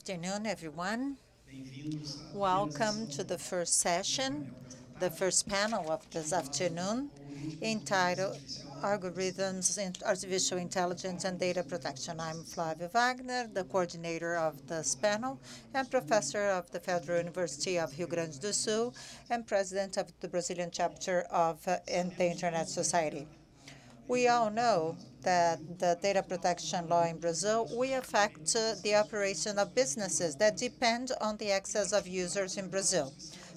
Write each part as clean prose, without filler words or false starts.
afternoon, everyone. Welcome to the first session, the first panel of this afternoon, entitled Algorithms in Artificial Intelligence and Data Protection. I'm Flávio Wagner, the coordinator of this panel and professor of the Federal University of Rio Grande do Sul and president of the Brazilian chapter of the Internet Society. We all know that the data protection law in Brazil will affect the operation of businesses that depend on the access of users in Brazil,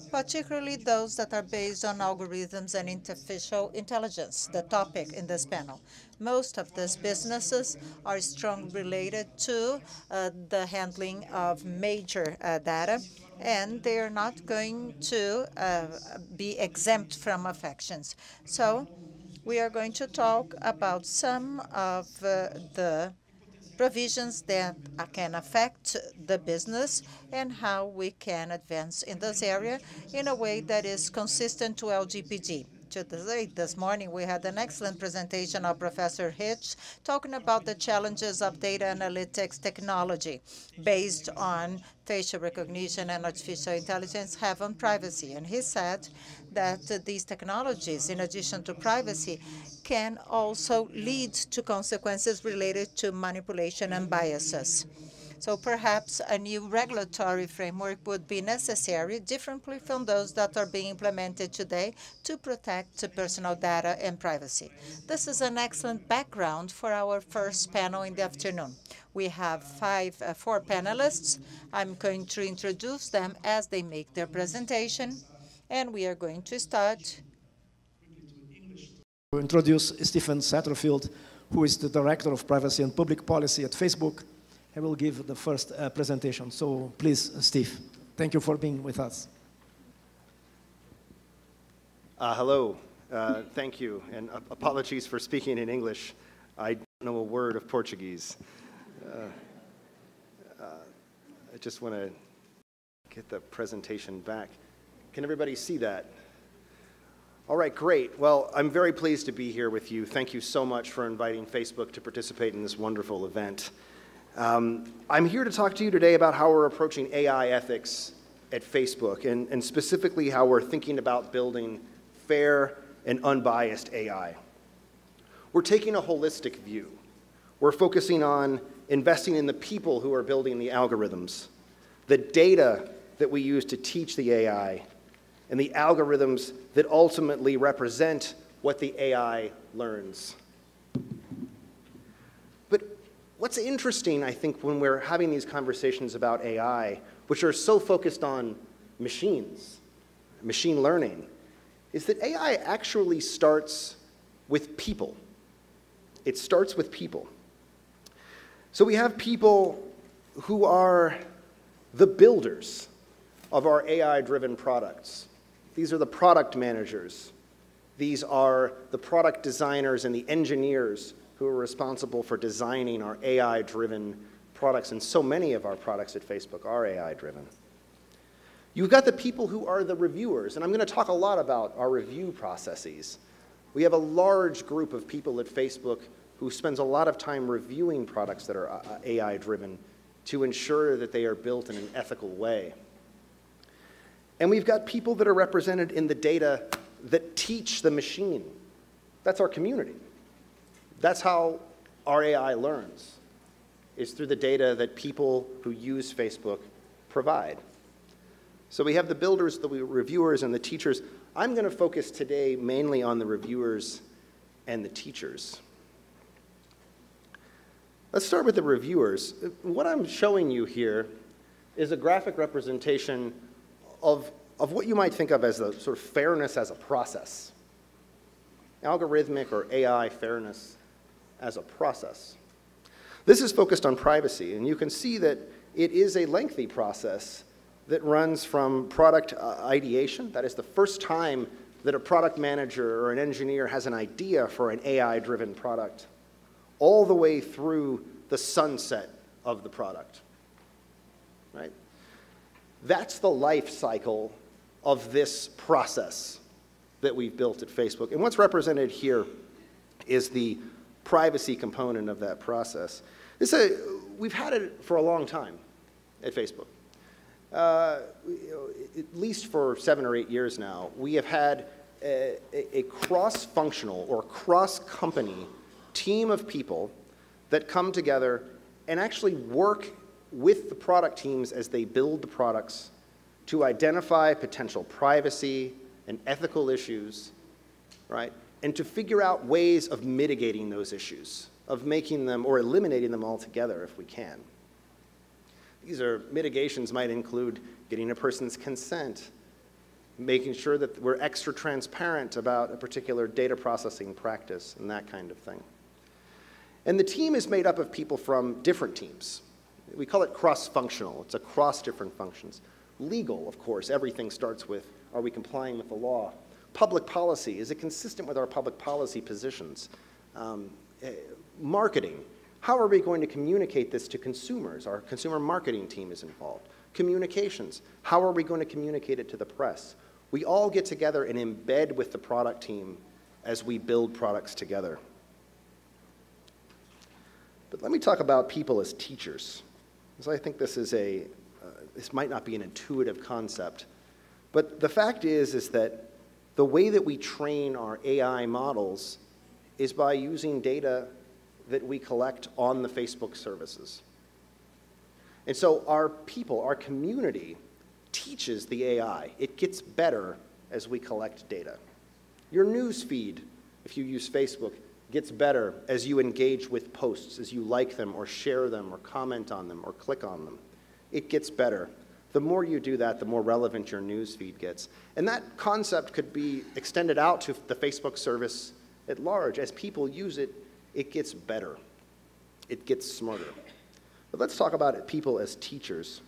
particularly those that are based on algorithms and artificial intelligence, the topic in this panel. Most of these businesses are strongly related to the handling of major data, and they are not going to be exempt from affections. So we are going to talk about some of the provisions that can affect the business and how we can advance in this area in a way that is consistent to LGPD. This morning, we had an excellent presentation of Professor Hitch talking about the challenges of data analytics technology based on facial recognition and artificial intelligence have on privacy. And he said that these technologies, in addition to privacy, can also lead to consequences related to manipulation and biases. So perhaps a new regulatory framework would be necessary, differently from those that are being implemented today, to protect personal data and privacy. This is an excellent background for our first panel in the afternoon. We have four panelists. I'm going to introduce them as they make their presentation, and we are going to start. To introduce Stephen Satterfield, who is the Director of Privacy and Public Policy at Facebook. I will give the first presentation. So please, Steve, thank you for being with us. Hello, thank you, and apologies for speaking in English. I don't know a word of Portuguese. I just want to get the presentation back. Can everybody see that? All right, great. Well, I'm very pleased to be here with you. Thank you so much for inviting Facebook to participate in this wonderful event. I'm here to talk to you today about how we're approaching AI ethics at Facebook, and specifically how we're thinking about building fair and unbiased AI. We're taking a holistic view. We're focusing on investing in the people who are building the algorithms, the data that we use to teach the AI, and the algorithms that ultimately represent what the AI learns. What's interesting, I think, when we're having these conversations about AI, which are so focused on machines, machine learning, is that AI actually starts with people. It starts with people. So we have people who are the builders of our AI-driven products. These are the product managers. These are the product designers and the engineers who are responsible for designing our AI-driven products, and so many of our products at Facebook are AI-driven. You've got the people who are the reviewers, and I'm going to talk a lot about our review processes. We have a large group of people at Facebook who spends a lot of time reviewing products that are AI-driven to ensure that they are built in an ethical way. And we've got people that are represented in the data that teach the machine. That's our community. That's how our AI learns, is through the data that people who use Facebook provide. So we have the builders, the reviewers, and the teachers. I'm going to focus today mainly on the reviewers and the teachers. Let's start with the reviewers. What I'm showing you here is a graphic representation of what you might think of as the sort of fairness as a process. Algorithmic or AI fairness as a process. This is focused on privacy, and you can see that it is a lengthy process that runs from product ideation, that is the first time that a product manager or an engineer has an idea for an AI-driven product, all the way through the sunset of the product, right? That's the life cycle of this process that we've built at Facebook. And what's represented here is the privacy component of that process. We've had it for a long time. at Facebook. At least for 7 or 8 years now, we have had a cross-functional or cross-company team of people that come together and actually work with the product teams as they build the products to identify potential privacy and ethical issues, right? And to figure out ways of mitigating those issues, of making them or eliminating them altogether if we can. These mitigations might include getting a person's consent, making sure that we're extra transparent about a particular data processing practice and that kind of thing. And the team is made up of people from different teams. We call it cross-functional. It's across different functions. Legal, of course, everything starts with, are we complying with the law? Public policy, is it consistent with our public policy positions? Marketing, how are we going to communicate this to consumers? Our consumer marketing team is involved. Communications, how are we going to communicate it to the press? We all get together and embed with the product team as we build products together. But let me talk about people as teachers, because I think this is this might not be an intuitive concept, but the fact is that the way that we train our AI models is by using data that we collect on the Facebook services. And so our people, our community, teaches the AI. It gets better as we collect data. Your news feed, if you use Facebook, gets better as you engage with posts, as you like them or share them or comment on them or click on them. It gets better. The more you do that, the more relevant your news feed gets. And that concept could be extended out to the Facebook service at large. As people use it, it gets better. It gets smarter. But let's talk about people as teachers.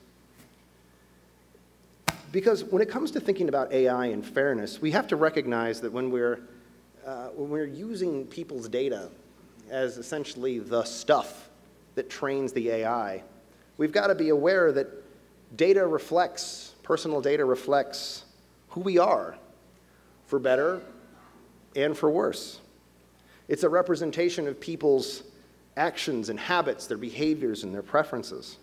Because when it comes to thinking about AI and fairness, we have to recognize that when we're using people's data as essentially the stuff that trains the AI, we've got to be aware that data reflects, personal data reflects who we are, for better and for worse. It's a representation of people's actions and habits, their behaviors and their preferences.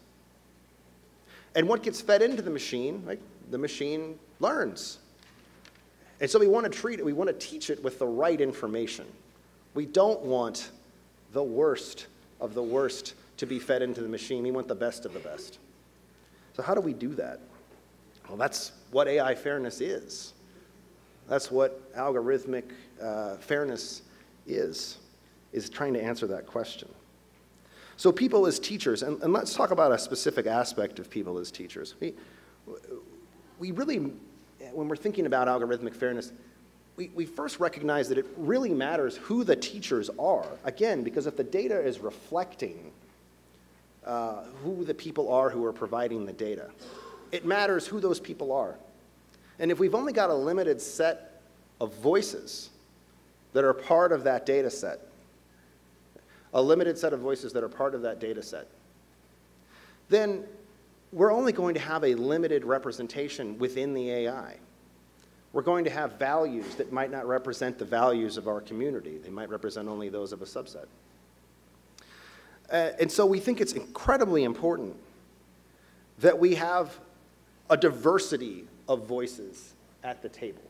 And what gets fed into the machine, right? The machine learns. And so we want to treat it, we want to teach it with the right information. We don't want the worst of the worst to be fed into the machine. We want the best of the best. So how do we do that? Well, that's what AI fairness is. That's what algorithmic fairness is trying to answer that question. So people as teachers, and let's talk about a specific aspect of people as teachers. We really, when we're thinking about algorithmic fairness, we first recognize that it really matters who the teachers are. Again, because if the data is reflecting who the people are who are providing the data, it matters who those people are. And if we've only got a limited set of voices that are part of that data set, then we're only going to have a limited representation within the AI. We're going to have values that might not represent the values of our community. They might represent only those of a subset. And so we think it's incredibly important that we have a diversity of voices at the table.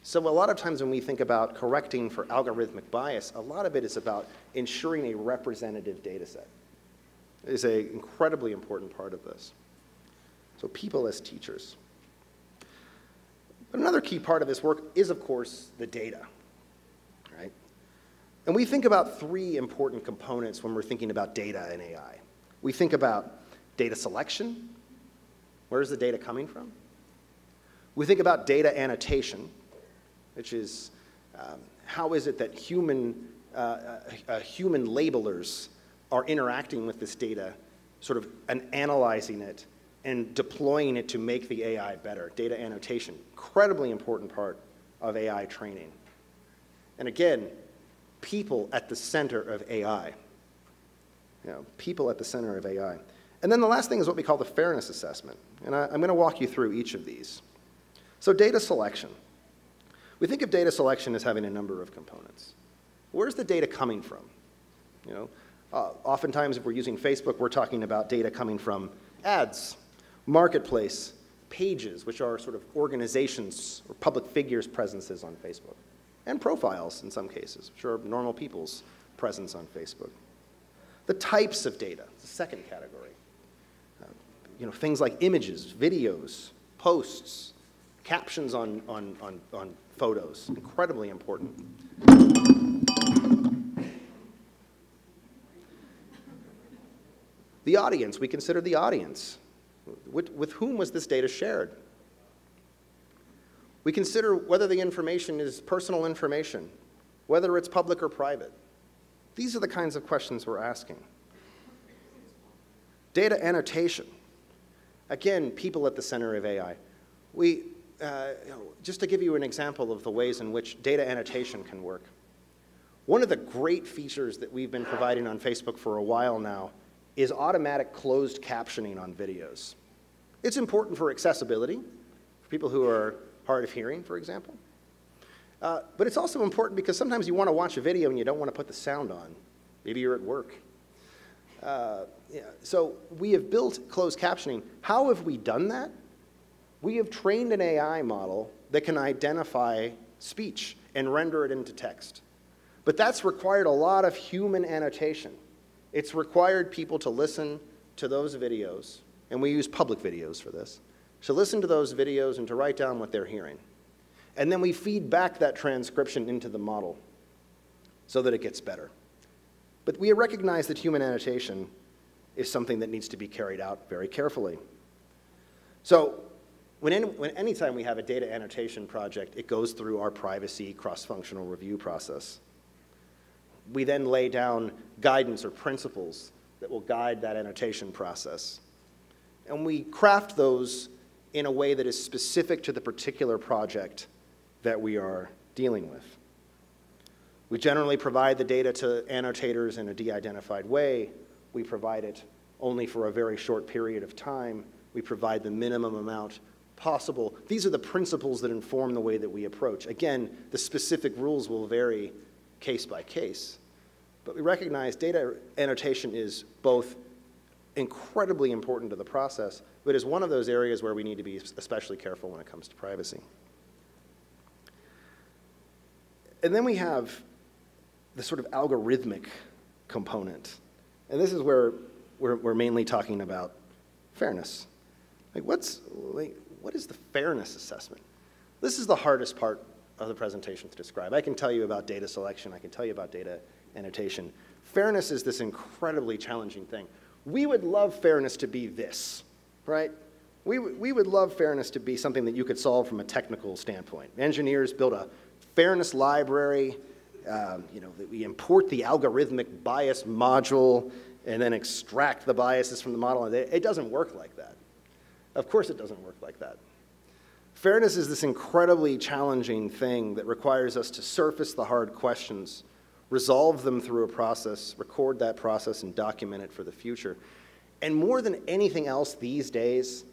So a lot of times when we think about correcting for algorithmic bias, a lot of it is about ensuring a representative data set. It is an incredibly important part of this. So people as teachers. But another key part of this work is, of course, the data, right? And we think about 3 important components when we're thinking about data and AI. We think about data selection. Where is the data coming from? We think about data annotation, which is how is it that human labelers are interacting with this data, sort of analyzing it and deploying it to make the AI better. Data annotation, incredibly important part of AI training. And again, people at the center of AI. People at the center of AI. And then the last thing is what we call the fairness assessment. And I'm going to walk you through each of these. So data selection. We think of data selection as having a number of components. Where's the data coming from? Oftentimes if we're using Facebook, we're talking about data coming from Ads, marketplace, pages, which are sort of organizations or public figures' presences on Facebook, and profiles in some cases, which are normal people's presence on Facebook. The types of data, the second category. Things like images, videos, posts, captions on photos, incredibly important. The audience, we consider the audience. With whom was this data shared? We consider whether the information is personal information, whether it's public or private. These are the kinds of questions we're asking. Data annotation. Again, people at the center of AI. Just to give you an example of the ways in which data annotation can work. One of the great features that we've been providing on Facebook for a while now is automatic closed captioning on videos. It's important for accessibility, for people who are hard of hearing, for example. But it's also important because sometimes you want to watch a video and you don't want to put the sound on. Maybe you're at work. So we have built closed captioning. How have we done that? We have trained an AI model that can identify speech and render it into text. But that's required a lot of human annotation. It's required people to listen to those videos, and we use public videos for this, to listen to those videos and to write down what they're hearing. And then we feed back that transcription into the model so that it gets better. But we recognize that human annotation is something that needs to be carried out very carefully. So anytime we have a data annotation project, it goes through our privacy cross-functional review process. We then lay down guidance or principles that will guide that annotation process. And we craft those in a way that is specific to the particular project that we are dealing with. We generally provide the data to annotators in a de-identified way. We provide it only for a very short period of time. We provide the minimum amount possible. These are the principles that inform the way that we approach. Again, the specific rules will vary case by case. But we recognize data annotation is both incredibly important to the process, but is one of those areas where we need to be especially careful when it comes to privacy. And then we have the sort of algorithmic component. And this is where we're mainly talking about fairness. What is the fairness assessment? This is the hardest part of the presentation to describe. I can tell you about data selection. I can tell you about data annotation. Fairness is this incredibly challenging thing. We would love fairness to be this, right? We would love fairness to be something that you could solve from a technical standpoint. Engineers build a fairness library, that we import the algorithmic bias module and then extract the biases from the model. It doesn't work like that. Of course it doesn't work like that. Fairness is this incredibly challenging thing that requires us to surface the hard questions, resolve them through a process, record that process, and document it for the future. And more than anything else these days,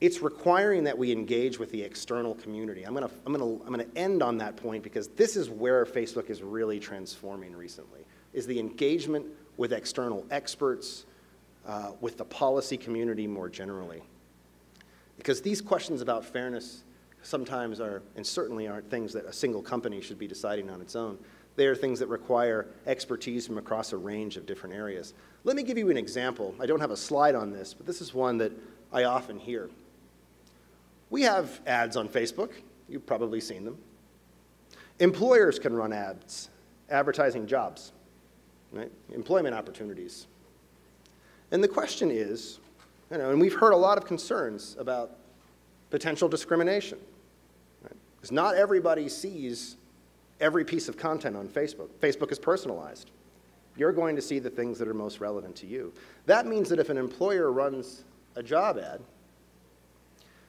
it's requiring that we engage with the external community. I'm gonna end on that point because this is where Facebook is really transforming recently, is the engagement with external experts, with the policy community more generally. Because these questions about fairness sometimes are, and certainly aren't, things that a single company should be deciding on its own. They are things that require expertise from across a range of different areas. Let me give you an example. I don't have a slide on this, but this is one that I often hear. We have ads on Facebook. You've probably seen them. Employers can run ads, advertising jobs, right? Employment opportunities. And the question is, and we've heard a lot of concerns about potential discrimination, right? Because not everybody sees every piece of content on Facebook. Facebook is personalized. You're going to see the things that are most relevant to you. That means that if an employer runs a job ad,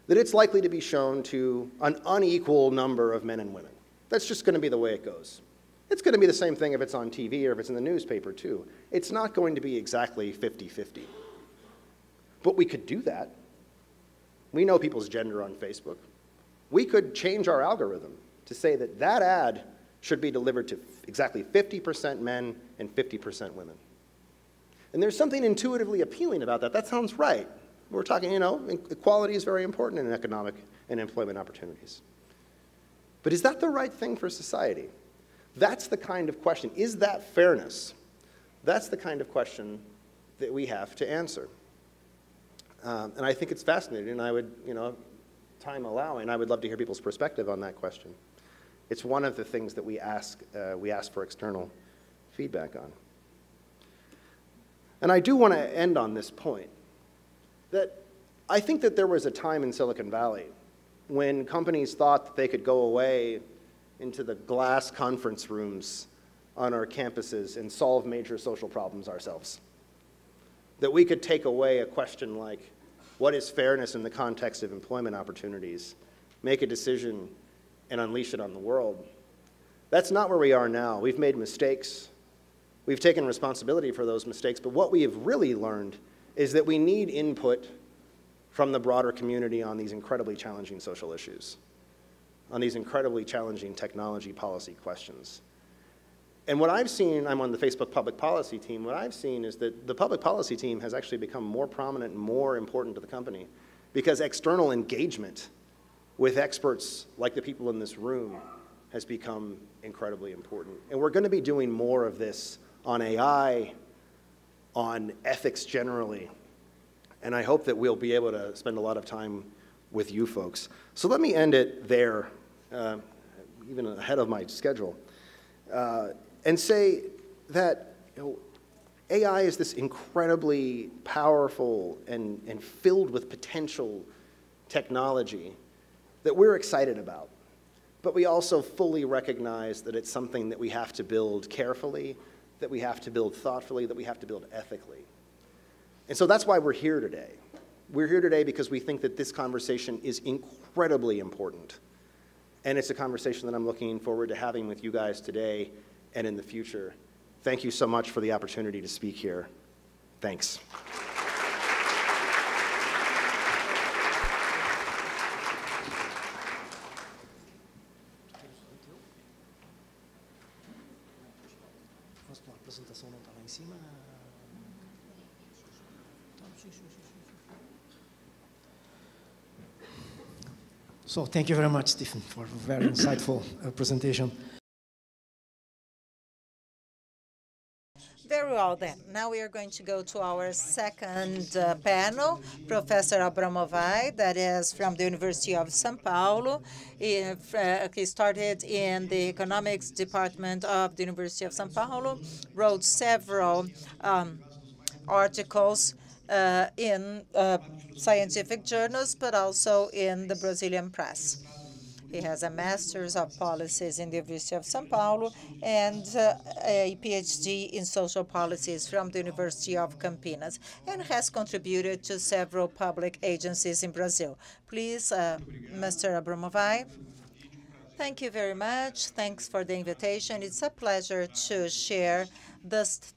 that it's likely to be shown to an unequal number of men and women. That's just going to be the way it goes. It's going to be the same thing if it's on TV or if it's in the newspaper too. It's not going to be exactly 50-50. But we could do that. We know people's gender on Facebook. We could change our algorithm to say that that ad should be delivered to exactly 50% men and 50% women. And there's something intuitively appealing about that. That sounds right. We're talking, equality is very important in economic and employment opportunities. But is that the right thing for society? That's the kind of question. Is that fairness? That's the kind of question that we have to answer. And I think it's fascinating, and I would, time allowing, I would love to hear people's perspective on that question. It's one of the things that we ask for external feedback on. And I do want to end on this point, that I think that there was a time in Silicon Valley when companies thought that they could go away into the glass conference rooms on our campuses and solve major social problems ourselves. That we could take away a question like, what is fairness in the context of employment opportunities, make a decision, and unleash it on the world. That's not where we are now. We've made mistakes. We've taken responsibility for those mistakes, but what we have really learned is that we need input from the broader community on these incredibly challenging social issues, on these incredibly challenging technology policy questions. And what I've seen, I'm on the Facebook public policy team, what I've seen is that the public policy team has actually become more prominent and more important to the company because external engagement with experts like the people in this room has become incredibly important. And we're going to be doing more of this on AI, on ethics generally. And I hope that we'll be able to spend a lot of time with you folks. So let me end it there, even ahead of my schedule, and say that AI is this incredibly powerful and filled with potential technology that we're excited about. But we also fully recognize that it's something that we have to build carefully, that we have to build thoughtfully, that we have to build ethically. And so that's why we're here today. We're here today because we think that this conversation is incredibly important. And it's a conversation that I'm looking forward to having with you guys today and in the future. Thank you so much for the opportunity to speak here. Thanks. So thank you very much, Stephen, for a very insightful presentation. Very well, then. Now we are going to go to our second panel, Professor Abramovay, that is from the University of São Paulo. He started in the economics department of the University of São Paulo, wrote several articles in scientific journals, but also in the Brazilian press. He has a Master's of Policies in the University of São Paulo and a PhD in Social Policies from the University of Campinas, and has contributed to several public agencies in Brazil. Please, Mr. Abramovay. Thank you very much. Thanks for the invitation. It's a pleasure to share this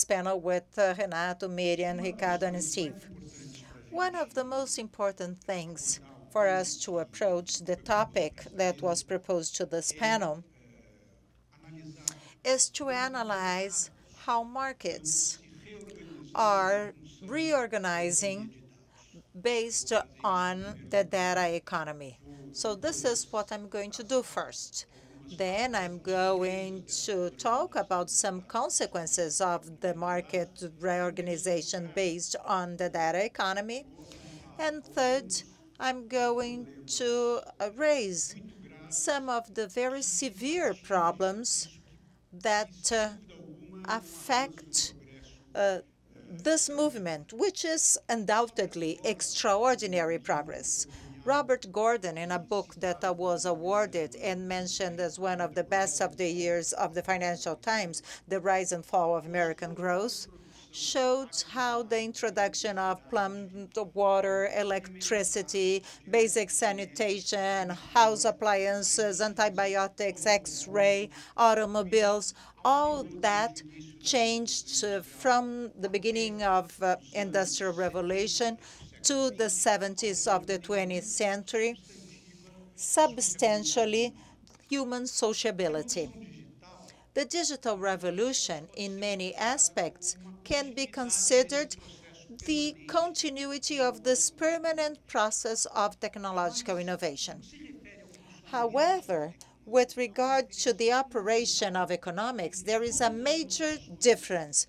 panel with Renato, Miriam, Ricardo, and Steve. One of the most important things for us to approach the topic that was proposed to this panel is to analyze how markets are reorganizing based on the data economy. So this is what I'm going to do first. Then I'm going to talk about some consequences of the market reorganization based on the data economy. And third, I'm going to raise some of the very severe problems that affect this movement, which is undoubtedly extraordinary progress. Robert Gordon, in a book that was awarded and mentioned as one of the best of the years of the Financial Times, The Rise and Fall of American Growth, showed how the introduction of plumbed water, electricity, basic sanitation, house appliances, antibiotics, X-ray, automobiles, all that changed from the beginning of Industrial Revolution to the 70s of the 20th century, substantially human sociability. The digital revolution, in many aspects, can be considered the continuity of this permanent process of technological innovation. However, with regard to the operation of economics, there is a major difference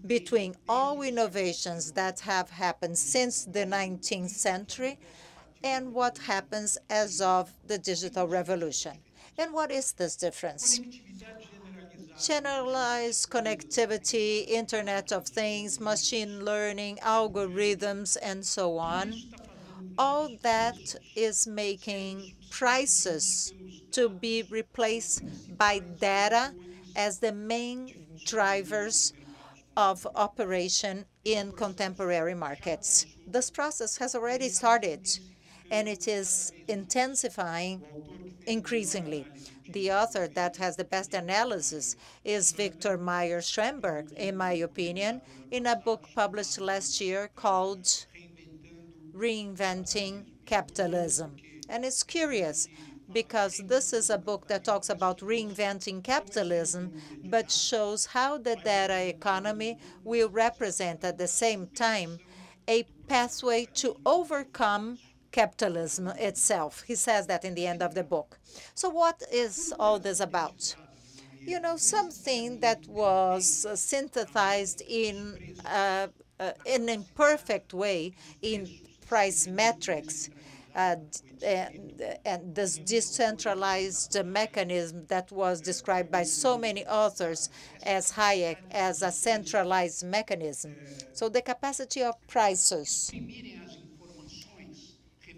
between all innovations that have happened since the 19th century and what happens as of the digital revolution. And what is this difference? Generalized connectivity, Internet of Things, machine learning, algorithms, and so on. All that is making prices to be replaced by data as the main drivers of operation in contemporary markets. This process has already started, and it is intensifying increasingly. The author that has the best analysis is Victor Meyer-Schrenberg, in my opinion, in a book published last year called Reinventing Capitalism. And it's curious because this is a book that talks about reinventing capitalism, but shows how the data economy will represent at the same time a pathway to overcome capitalism itself. He says that in the end of the book. So what is all this about? You know, something that was synthesized in an imperfect way in price metrics, and this decentralized mechanism that was described by so many authors as Hayek as a centralized mechanism. So the capacity of prices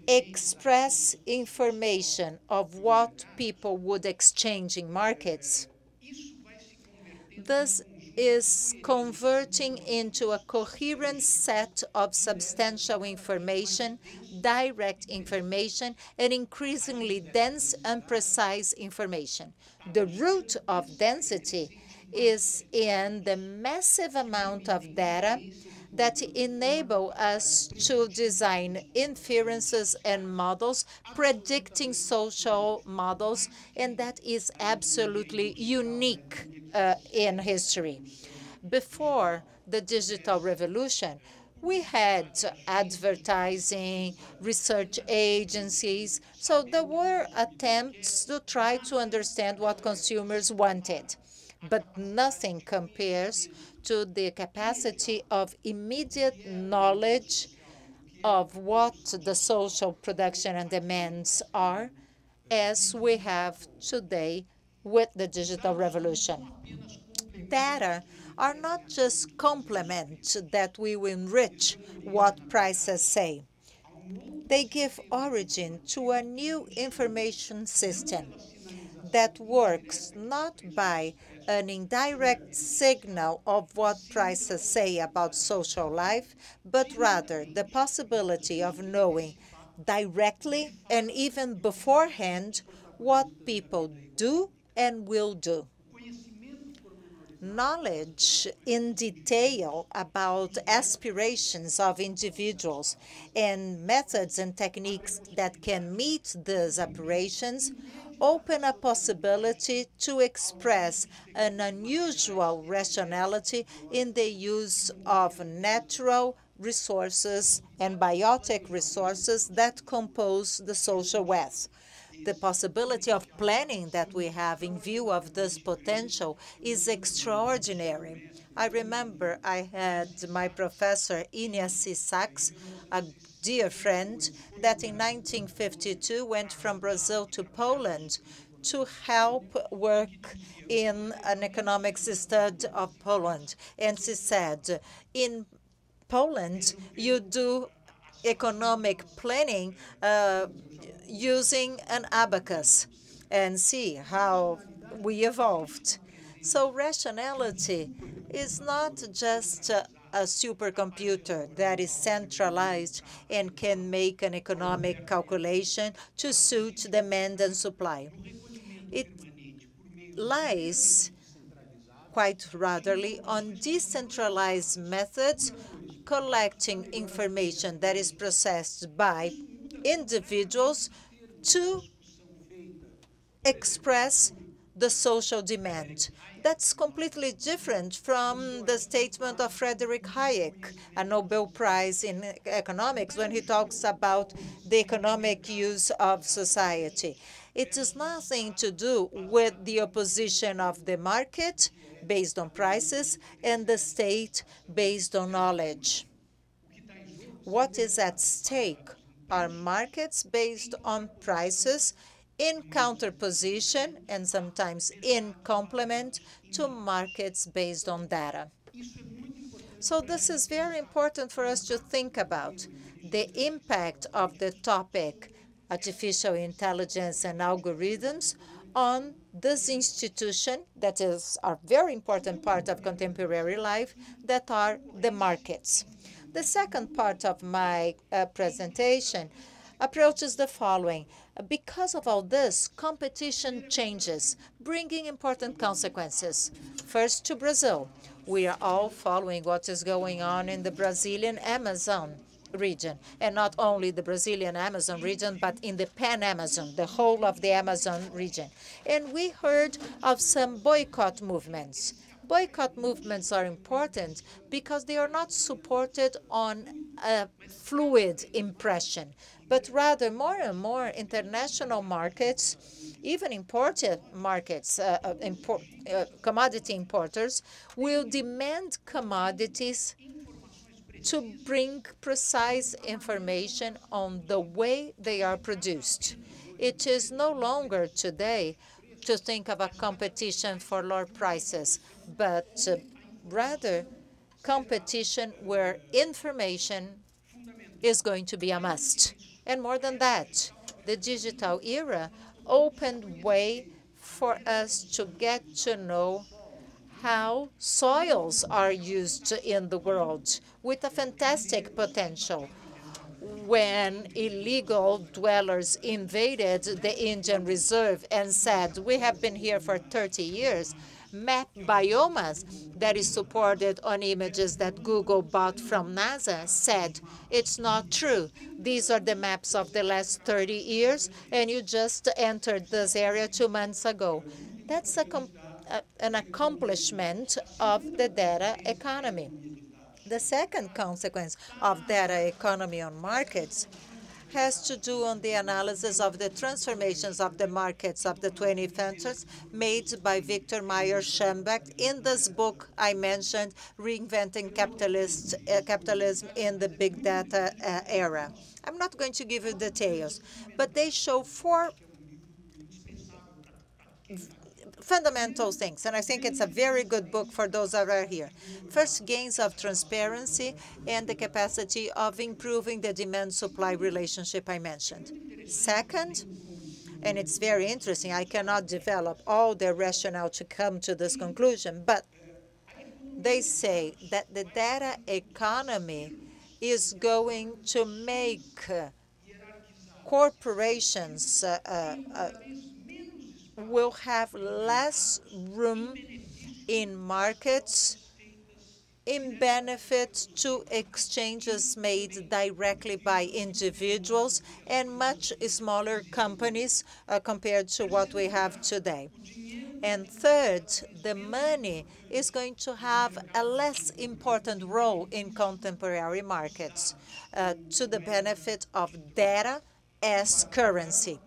express information of what people would exchange in markets. This is converting into a coherent set of substantial information, direct information, and increasingly dense and precise information. The root of density is in the massive amount of data that enable us to design inferences and models, predicting social models, and that is absolutely unique in history. Before the digital revolution, we had advertising, research agencies, so there were attempts to try to understand what consumers wanted. But nothing compares to the capacity of immediate knowledge of what the social production and demands are, as we have today with the digital revolution. Data are not just complements that will enrich what prices say. They give origin to a new information system that works not by an indirect signal of what prices say about social life, but rather the possibility of knowing directly and even beforehand what people do and will do. Knowledge in detail about aspirations of individuals and methods and techniques that can meet these aspirations open a possibility to express an unusual rationality in the use of natural resources and biotic resources that compose the social web. The possibility of planning that we have in view of this potential is extraordinary. I remember I had my professor, Ines C. Sachs, a dear friend, that in 1952 went from Brazil to Poland to help work in an economics study of Poland. And she said, in Poland, you do economic planning using an abacus, and see how we evolved. So rationality is not just a supercomputer that is centralized and can make an economic calculation to suit demand and supply. It lies quite ratherly on decentralized methods, collecting information that is processed by individuals to express the social demand. That's completely different from the statement of Frederick Hayek, a Nobel Prize in economics, when he talks about the economic use of society. It has nothing to do with the opposition of the market based on prices and the state based on knowledge. What is at stake are markets based on prices in counterposition and sometimes in complement to markets based on data. So this is very important for us to think about the impact of the topic artificial intelligence and algorithms on this institution that is a very important part of contemporary life, that are the markets. The second part of my presentation approaches the following. Because of all this, competition changes, bringing important consequences. First, to Brazil. We are all following what is going on in the Brazilian Amazon region, and not only the Brazilian Amazon region, but in the Pan-Amazon, the whole of the Amazon region. And we heard of some boycott movements. Boycott movements are important because they are not supported on a fluid impression, but rather more and more international markets, even imported markets, commodity importers, will demand commodities to bring precise information on the way they are produced. It is no longer today to think of a competition for lower prices, but rather competition where information is going to be a must. And more than that, the digital era opened way for us to get to know how soils are used in the world with a fantastic potential. When illegal dwellers invaded the Indian Reserve and said, we have been here for 30 years, map biomas that is supported on images that Google bought from NASA said, it's not true. These are the maps of the last 30 years, and you just entered this area 2 months ago. That's an accomplishment of the data economy. The second consequence of data economy on markets has to do on the analysis of the transformations of the markets of the 20th century made by Victor Meyer-Schomburg in this book I mentioned, Reinventing Capitalism in the Big Data Era. I'm not going to give you details, but they show 4 fundamental things, and I think it's a very good book for those that are here. First, gains of transparency and the capacity of improving the demand-supply relationship I mentioned. Second, and it's very interesting, I cannot develop all the rationale to come to this conclusion, but they say that the data economy is going to make corporations will have less room in markets in benefit to exchanges made directly by individuals and much smaller companies compared to what we have today. And third, the money is going to have a less important role in contemporary markets to the benefit of data as currency.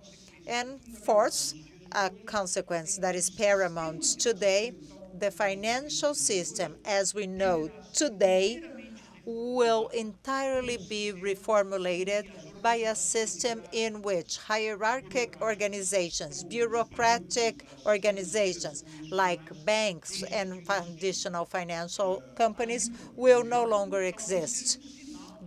And fourth, a consequence that is paramount today, the financial system as we know today will entirely be reformulated by a system in which hierarchic organizations, bureaucratic organizations like banks and traditional financial companies will no longer exist.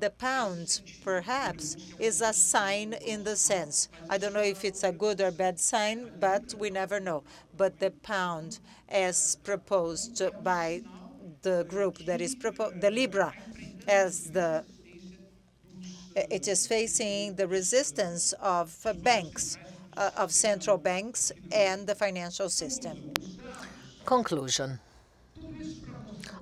The pound, perhaps, is a sign in the sense. I don't know if it's a good or bad sign, but we never know. But the pound, as proposed by the group that is proposed, the Libra, as it is facing the resistance of banks, of central banks and the financial system. Conclusion.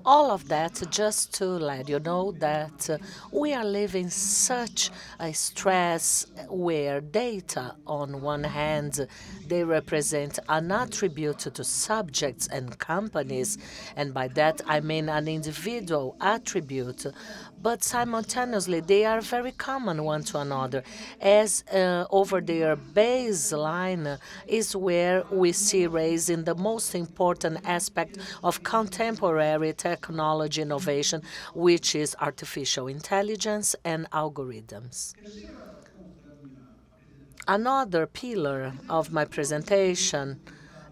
All of that just to let you know that we are living such a stress where data, on one hand, they represent an attribute to subjects and companies, and by that I mean an individual attribute, but simultaneously they are very common one to another, as over their baseline is where we see raising the most important aspect of contemporary technology innovation, which is artificial intelligence and algorithms. Another pillar of my presentation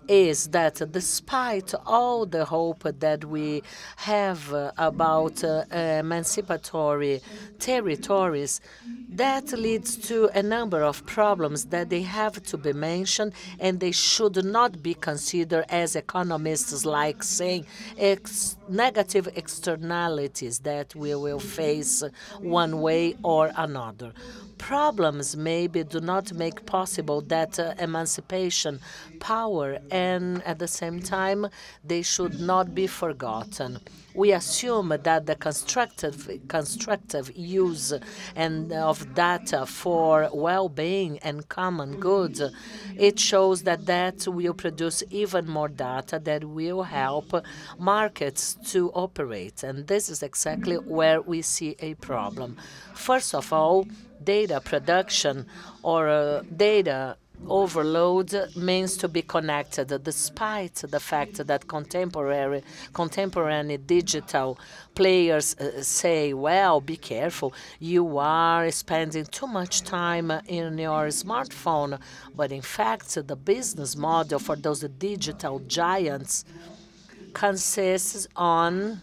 is that despite all the hope that we have about emancipatory territories, that leads to a number of problems that they have to be mentioned, and they should not be considered, as economists like saying, negative externalities that we will face one way or another. Problems maybe do not make possible that emancipation power, and at the same time, they should not be forgotten. We assume that the constructive use and of data for well-being and common good, it shows that that will produce even more data that will help markets to operate. And this is exactly where we see a problem. First of all, data production or data overload means to be connected, despite the fact that contemporary digital players say, well, be careful, you are spending too much time in your smartphone. But in fact, the business model for those digital giants consists on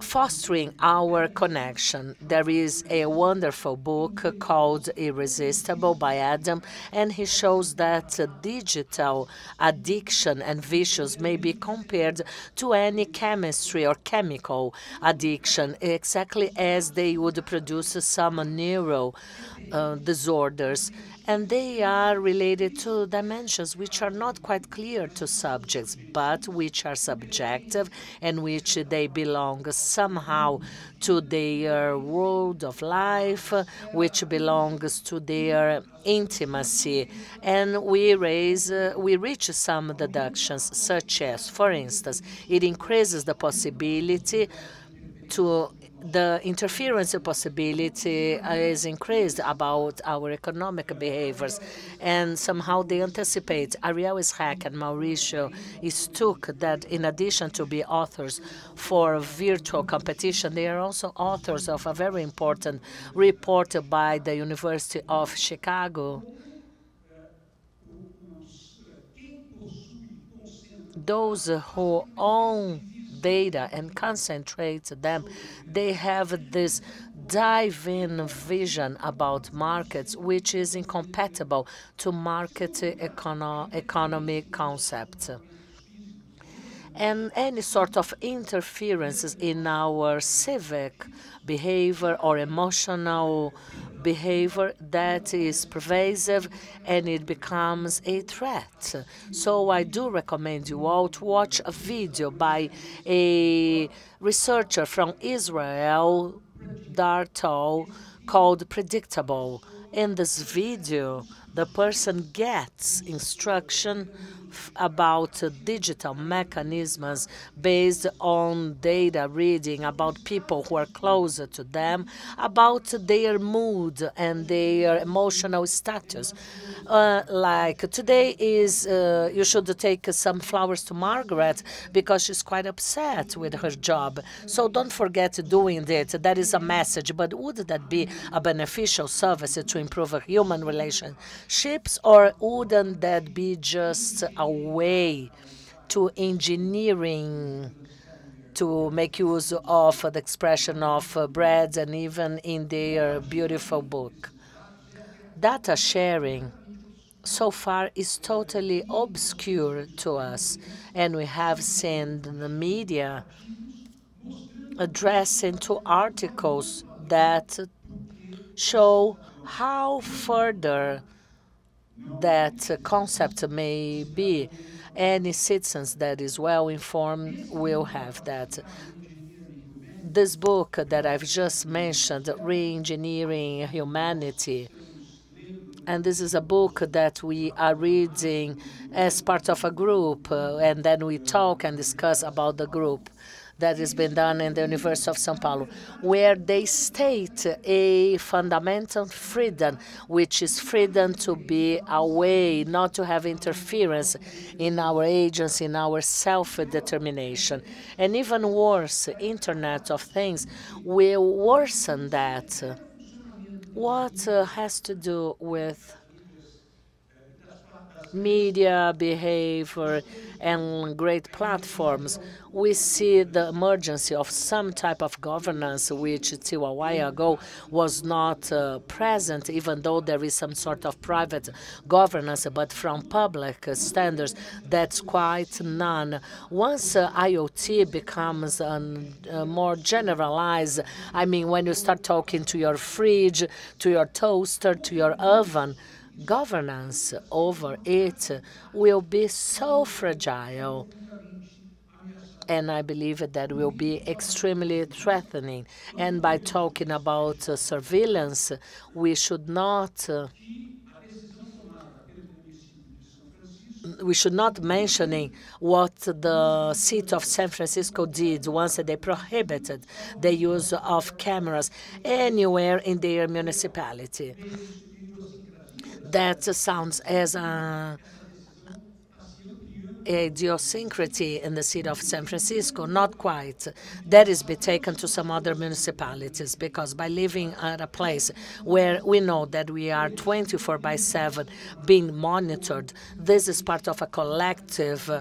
fostering our connection. There is a wonderful book called Irresistible by Adam, and he shows that digital addiction and vicious may be compared to any chemistry or chemical addiction, exactly as they would produce some neural disorders. And they are related to dimensions which are not quite clear to subjects, but which are subjective and which they belong somehow to their world of life, which belongs to their intimacy. And we reach some deductions, such as, for instance, it increases the possibility to the interference possibility is increased about our economic behaviors, and somehow they anticipate. Ariel Ishak and Mauricio Stuck, that in addition to be authors for virtual competition, they are also authors of a very important report by the University of Chicago. Those who own data and concentrate them, they have this dive-in vision about markets, which is incompatible to market economy concept. And any sort of interferences in our civic behavior or emotional behavior that is pervasive, and it becomes a threat. So I do recommend you all to watch a video by a researcher from Israel, Dartol, called Predictable. In this video, the person gets instruction about digital mechanisms based on data reading about people who are closer to them, about their mood and their emotional status. Like today is, you should take some flowers to Margaret because she's quite upset with her job. So don't forget doing it. That is a message. But would that be a beneficial service to improve human relationships, or wouldn't that be just a way to engineering to make use of the expression of breads, and even in their beautiful book? Data sharing so far is totally obscure to us, and we have seen the media addressing two articles that show how further that concept may be. Any citizens that is well informed will have that. This book that I've just mentioned, Re-Engineering Humanity, and this is a book that we are reading as part of a group, and then we talk and discuss about the group that has been done in the University of São Paulo, where they state a fundamental freedom, which is freedom to be away, not to have interference in our agency, in our self-determination. And even worse, Internet of Things will worsen that. What has to do with media behavior and great platforms, we see the emergence of some type of governance which till a while ago was not present, even though there is some sort of private governance, but from public standards, that's quite none. Once IoT becomes more generalized, I mean, when you start talking to your fridge, to your toaster, to your oven, governance over it will be so fragile, and I believe that will be extremely threatening. And by talking about surveillance, we should not mentioning what the city of San Francisco did once they prohibited the use of cameras anywhere in their municipality. That sounds as a idiosyncrasy in the city of San Francisco, not quite. That is be taken to some other municipalities, because by living at a place where we know that we are 24/7 being monitored, this is part of a collective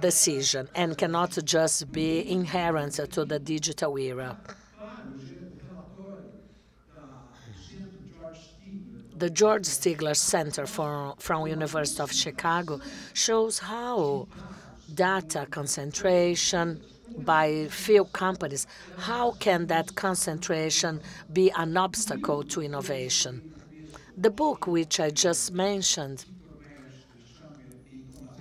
decision and cannot just be inherent to the digital era. The George Stigler Center from University of Chicago shows how data concentration by few companies, how can that concentration be an obstacle to innovation? The book which I just mentioned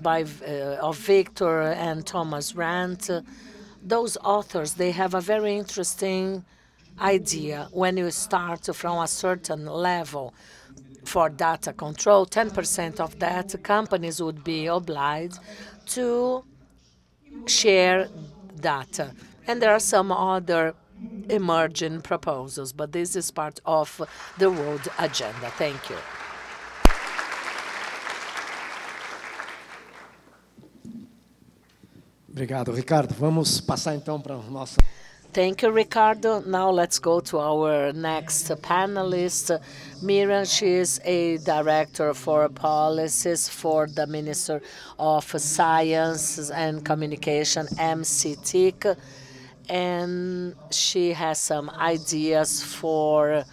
of Victor and Thomas Rand, those authors, they have a very interesting idea. When you start from a certain level for data control, 10% of that companies would be obliged to share data. And there are some other emerging proposals, but this is part of the world agenda. Thank you. Obrigado, Ricardo. Vamos passar então para o nosso... Thank you, Ricardo. Now let's go to our next panelist. Miriam, she is a director for policies for the Minister of Science and Communication, MCTIC, and she has some ideas for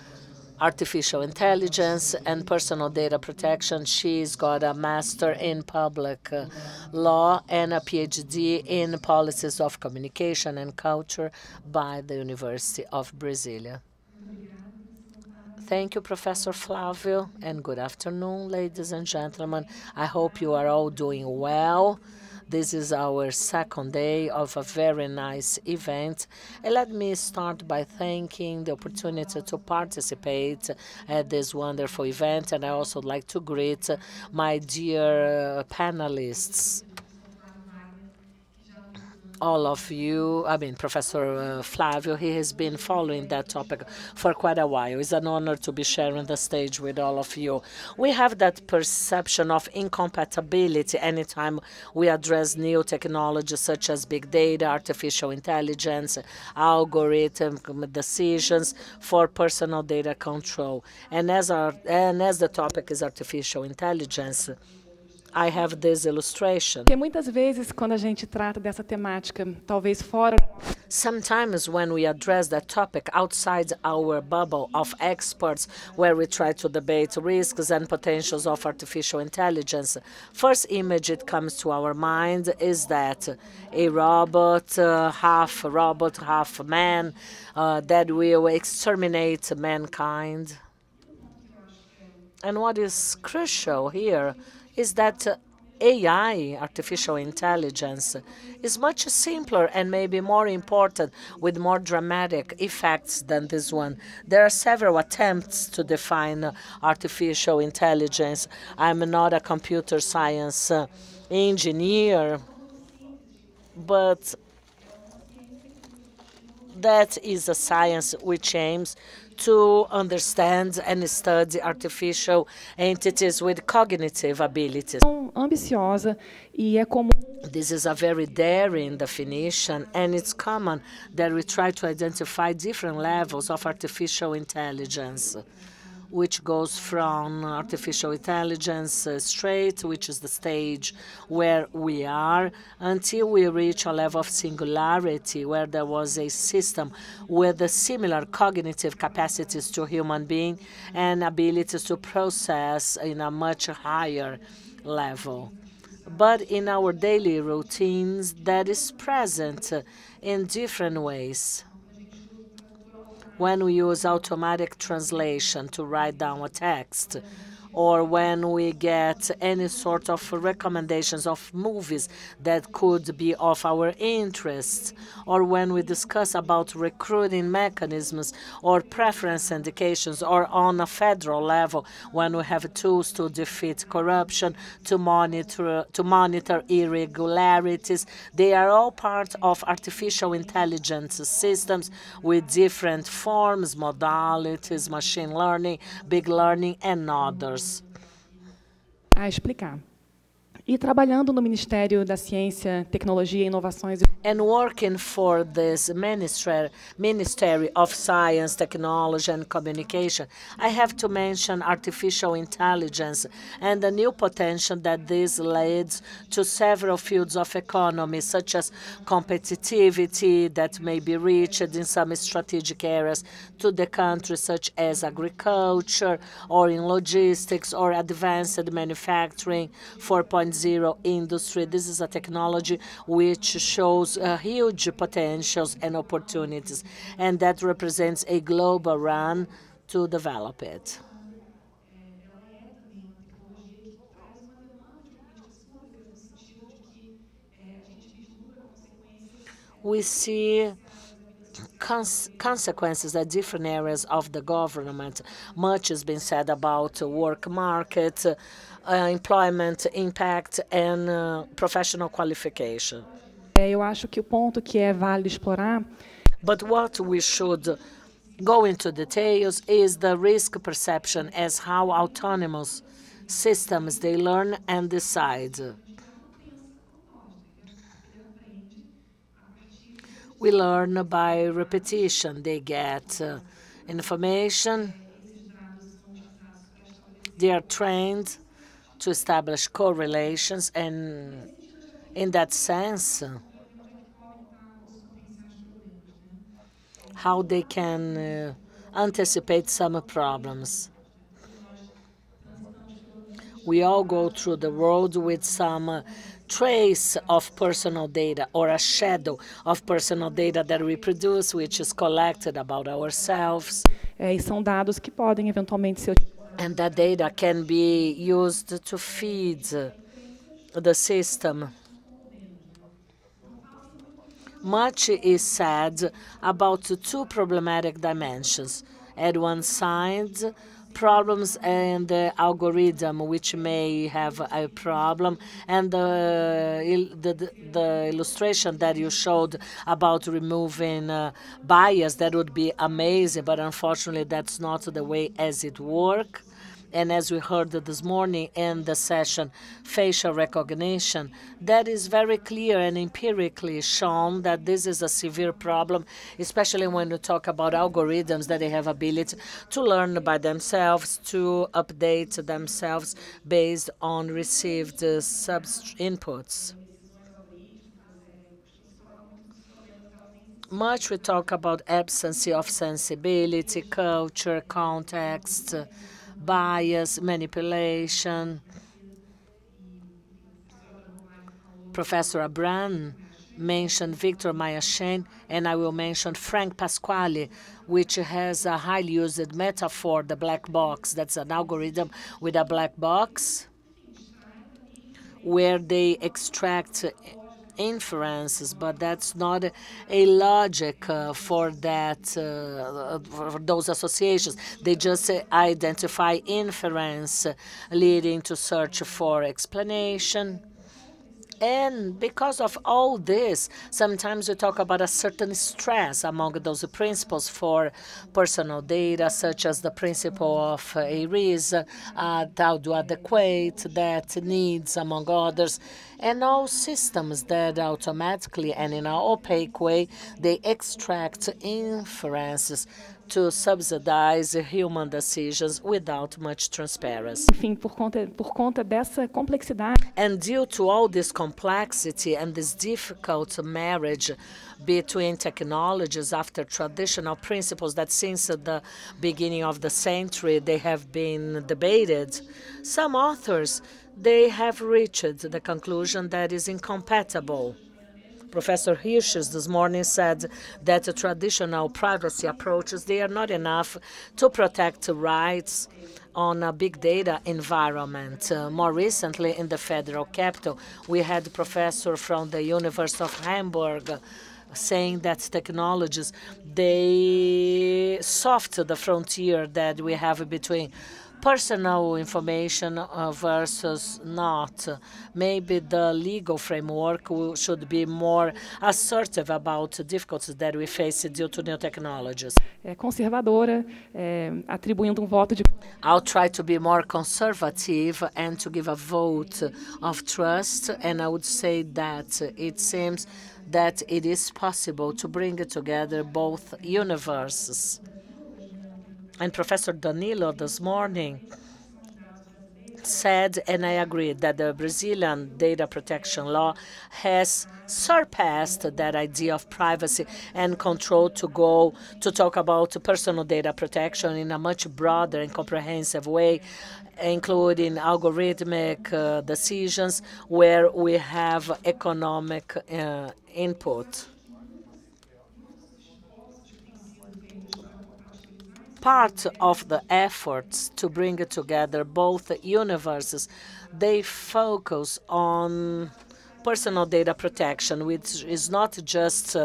artificial intelligence and personal data protection. She's got a master in public law and a PhD in policies of communication and culture by the University of Brasilia. Thank you, Professor Flavio, and good afternoon, ladies and gentlemen. I hope you are all doing well. This is our second day of a very nice event. And let me start by thanking the opportunity to participate at this wonderful event. And I also would like to greet my dear panelists. All of you, I mean, Professor Flavio, he has been following that topic for quite a while. It's an honor to be sharing the stage with all of you. We have that perception of incompatibility anytime we address new technologies such as big data, artificial intelligence, algorithm decisions for personal data control. And as the topic is artificial intelligence, I have this illustration. Porque muitas vezes, quando a gente trata dessa temática, talvez fora... Sometimes when we address that topic outside our bubble of experts, where we try to debate risks and potentials of artificial intelligence, first image it comes to our mind is that a robot, half man, that will exterminate mankind. And what is crucial here is that AI, artificial intelligence, is much simpler and maybe more important with more dramatic effects than this one. There are several attempts to define artificial intelligence. I'm not a computer science engineer, but that is a science which aims to understand and study artificial entities with cognitive abilities. Ambiciosa e é comum. This is a very daring definition, and it's common that we try to identify different levels of artificial intelligence, which goes from artificial intelligence straight, which is the stage where we are, until we reach a level of singularity, where there was a system with a similar cognitive capacities to human being and abilities to process in a much higher level. But in our daily routines, that is present in different ways. When we use automatic translation to write down a text, or when we get any sort of recommendations of movies that could be of our interest, or when we discuss about recruiting mechanisms or preference indications, or on a federal level, when we have tools to defeat corruption, to monitor irregularities, they are all part of artificial intelligence systems with different forms, modalities, machine learning, big learning, and others. A explicar. E trabalhando no Ministério da Ciência, Tecnologia, Inovações and working for this Ministry of Science, Technology and Communication, I have to mention artificial intelligence and the new potential that this leads to several fields of economy, such as competitivity that may be reached in some strategic areas to the country, such as agriculture, or in logistics, or advanced manufacturing, 4.0 industry. This is a technology which shows huge potentials and opportunities, and that represents a global run to develop it. We see consequences at different areas of the government. Much has been said about work market, employment impact, and professional qualification. Eu acho que o ponto que é válido explorar. But what we should go into details is the risk perception as how autonomous systems they learn and decide. We learn by repetition. They get information. They are trained to establish correlations, and in that sense, how they can anticipate some problems. We all go through the world with some trace of personal data, or a shadow of personal data that we produce, which is collected about ourselves. E são dados que podem eventualmente ser. And that data can be used to feed the system. Much is said about two problematic dimensions. At one side, problems and the algorithm, which may have a problem, and the illustration that you showed about removing bias, that would be amazing, but unfortunately that's not the way as it works. And as we heard this morning in the session, facial recognition, that is very clear and empirically shown that this is a severe problem, especially when we talk about algorithms that they have ability to learn by themselves, to update themselves based on received inputs. Much we talk about absence of sensibility, culture, context, bias, manipulation. Professor Abram mentioned Victor Mayashen, and I will mention Frank Pasquale, which has a highly used metaphor, the black box. That's an algorithm with a black box, where they extract inferences, but that's not a logic for that for those associations. They just identify inference leading to search for explanation. And because of all this, sometimes we talk about a certain stress among those principles for personal data, such as the principle of ERISA, adequate, that needs, among others, and all systems that automatically and in an opaque way, they extract inferences to subsidize human decisions without much transparency. Enfim, por conta dessa complexidade. And due to all this complexity and this difficult marriage between technologies after traditional principles that since the beginning of the century they have been debated, some authors, they have reached the conclusion that is incompatible. Professor Hirschs this morning said that the traditional privacy approaches, they are not enough to protect rights on a big data environment. More recently, in the federal capital, we had a professor from the University of Hamburg saying that technologies, they soften the frontier that we have between personal information versus not. Maybe the legal framework should be more assertive about the difficulties that we face due to new technologies. Conservadora, atribuindo voto de. I'll try to be more conservative and to give a vote of trust, and I would say that it seems that it is possible to bring together both universes. And Professor Danilo this morning said, and I agree, that the Brazilian data protection law has surpassed that idea of privacy and control to go to talk about personal data protection in a much broader and comprehensive way, including algorithmic decisions where we have economic input. Part of the efforts to bring together both universes, they focus on personal data protection, which is not just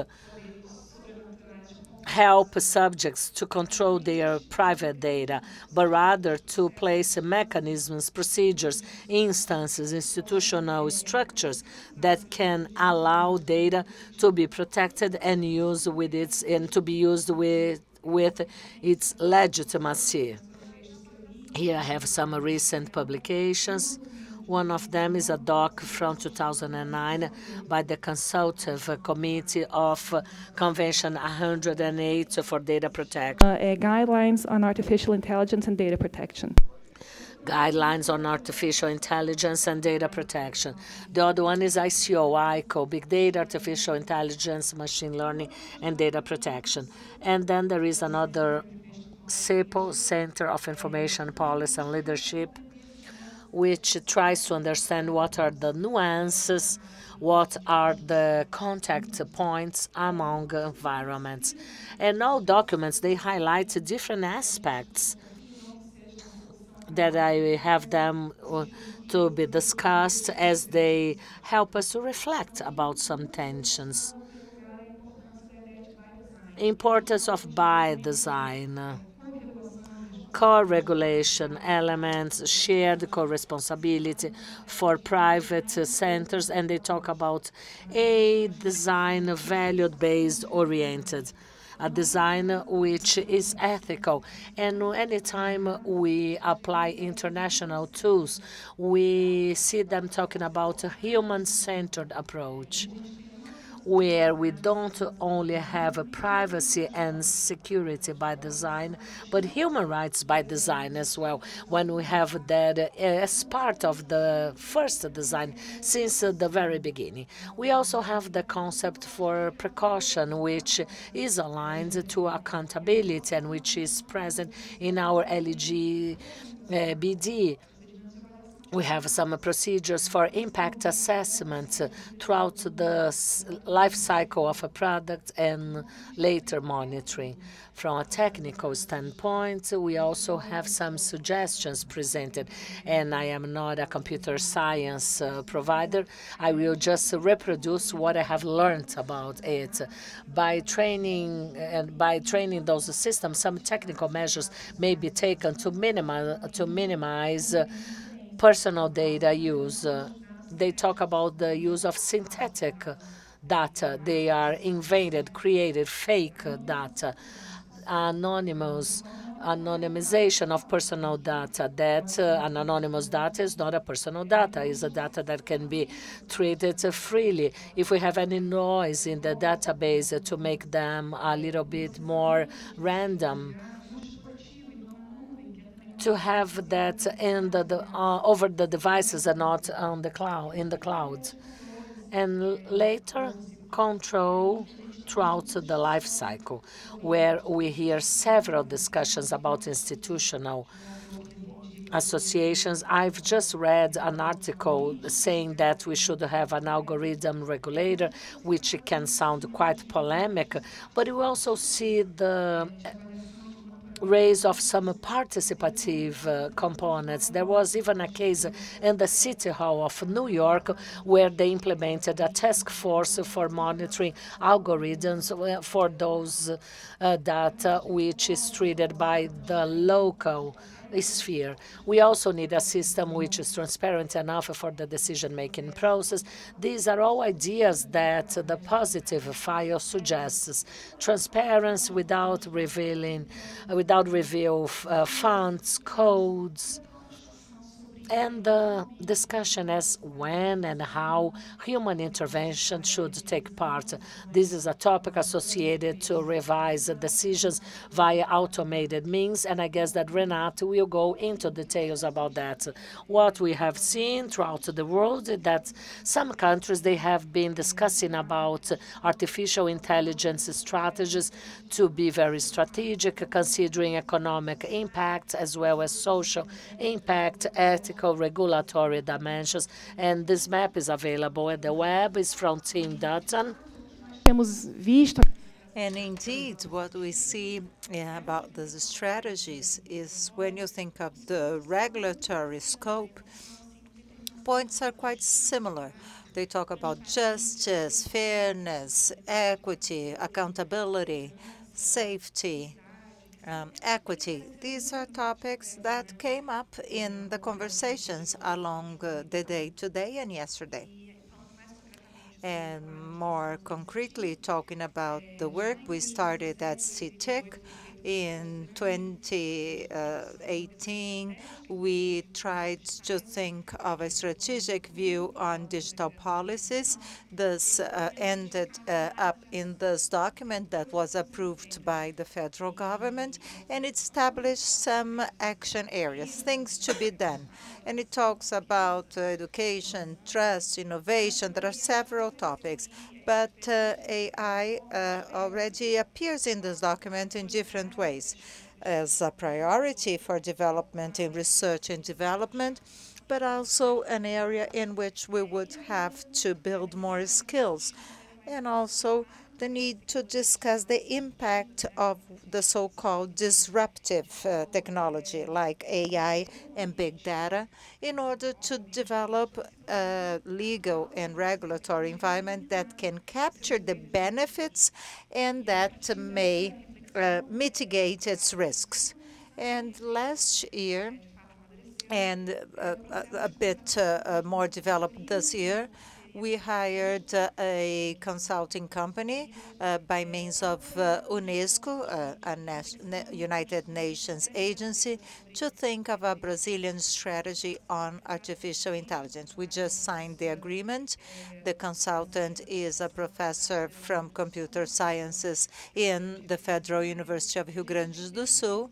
help subjects to control their private data, but rather to place mechanisms, procedures, instances, institutional structures that can allow data to be protected and used with to be used with its legitimacy. Here I have some recent publications. One of them is a doc from 2009 by the Consultative Committee of Convention 108 for Data Protection. Guidelines on Artificial Intelligence and Data Protection. Guidelines on Artificial Intelligence and Data Protection. The other one is ICO, Big Data, Artificial Intelligence, Machine Learning, and Data Protection. And then there is another CIPO, Center of Information Policy and Leadership, which tries to understand what are the nuances, what are the contact points among environments. And all documents, they highlight different aspects that I have them to be discussed as they help us to reflect about some tensions. Importance of by design, co-regulation elements, shared co-responsibility for private centers, and they talk about a design value-based oriented, a design which is ethical. And anytime we apply international tools, we see them talking about a human-centered approach, where we don't only have a privacy and security by design, but human rights by design as well, when we have that as part of the first design since the very beginning. We also have the concept for precaution, which is aligned to accountability and which is present in our LGBD. We have some procedures for impact assessment throughout the life cycle of a product and later monitoring. From a technical standpoint, we also have some suggestions presented, and I am not a computer science provider. I will just reproduce what I have learned about it. By training those systems, some technical measures may be taken to minimize personal data use. They talk about the use of synthetic data. They are invented, created fake data, anonymization of personal data. That an anonymous data is not a personal data. It's a data that can be treated freely. If we have any noise in the database to make them a little bit more random, to have that in over the devices and not on the cloud, in the cloud. And later, control throughout the life cycle, where we hear several discussions about institutional associations. I've just read an article saying that we should have an algorithm regulator, which can sound quite polemic, but we also see the raise of some participative components. There was even a case in the City Hall of New York where they implemented a task force for monitoring algorithms for those data which is treated by the local sphere. We also need a system which is transparent enough for the decision-making process. These are all ideas that the positive file suggests. Transparency without reveal fonts, codes, and the discussion as when and how human intervention should take part. This is a topic associated to revise decisions via automated means, and I guess that Renato will go into details about that. What we have seen throughout the world is that some countries, they have been discussing about artificial intelligence strategies to be very strategic, considering economic impact as well as social impact, ethical, regulatory dimensions, and this map is available at the web. It's from Team Dutton. And indeed, what we see about these strategies is when you think of the regulatory scope, points are quite similar. They talk about justice, fairness, equity, accountability, safety, equity. These are topics that came up in the conversations along the day today and yesterday. And more concretely, talking about the work we started at CITIC in 2018, we tried to think of a strategic view on digital policies. This ended up in this document that was approved by the federal government, and it established some action areas, things to be done. And it talks about education, trust, innovation. There are several topics, but AI already appears in this document in different ways as a priority for development in research and development, but also an area in which we would have to build more skills, and also the need to discuss the impact of the so-called disruptive technology like AI and big data in order to develop a legal and regulatory environment that can capture the benefits and that may mitigate its risks. And last year, and a bit more developed this year, we hired a consulting company by means of UNESCO, a United Nations agency, to think of a Brazilian strategy on artificial intelligence. We just signed the agreement. The consultant is a professor from computer sciences in the Federal University of Rio Grande do Sul,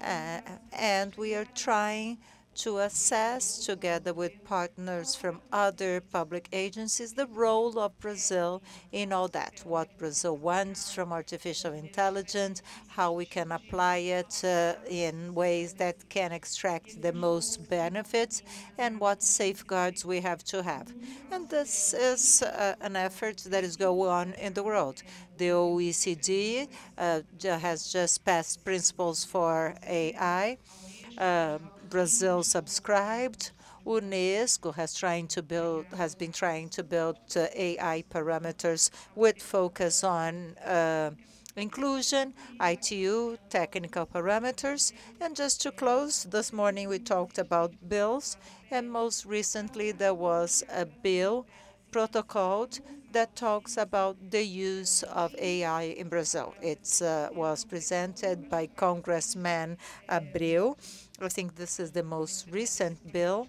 and we are trying to assess, together with partners from other public agencies, the role of Brazil in all that, what Brazil wants from artificial intelligence, how we can apply it in ways that can extract the most benefits, and what safeguards we have to have. And this is an effort that is going on in the world. The OECD has just passed principles for AI. Brazil subscribed. UNESCO has been trying to build AI parameters with focus on inclusion, ITU, technical parameters. And just to close, this morning we talked about bills, and most recently there was a bill protocoled that talks about the use of AI in Brazil. It was presented by Congressman Abreu. I think this is the most recent bill.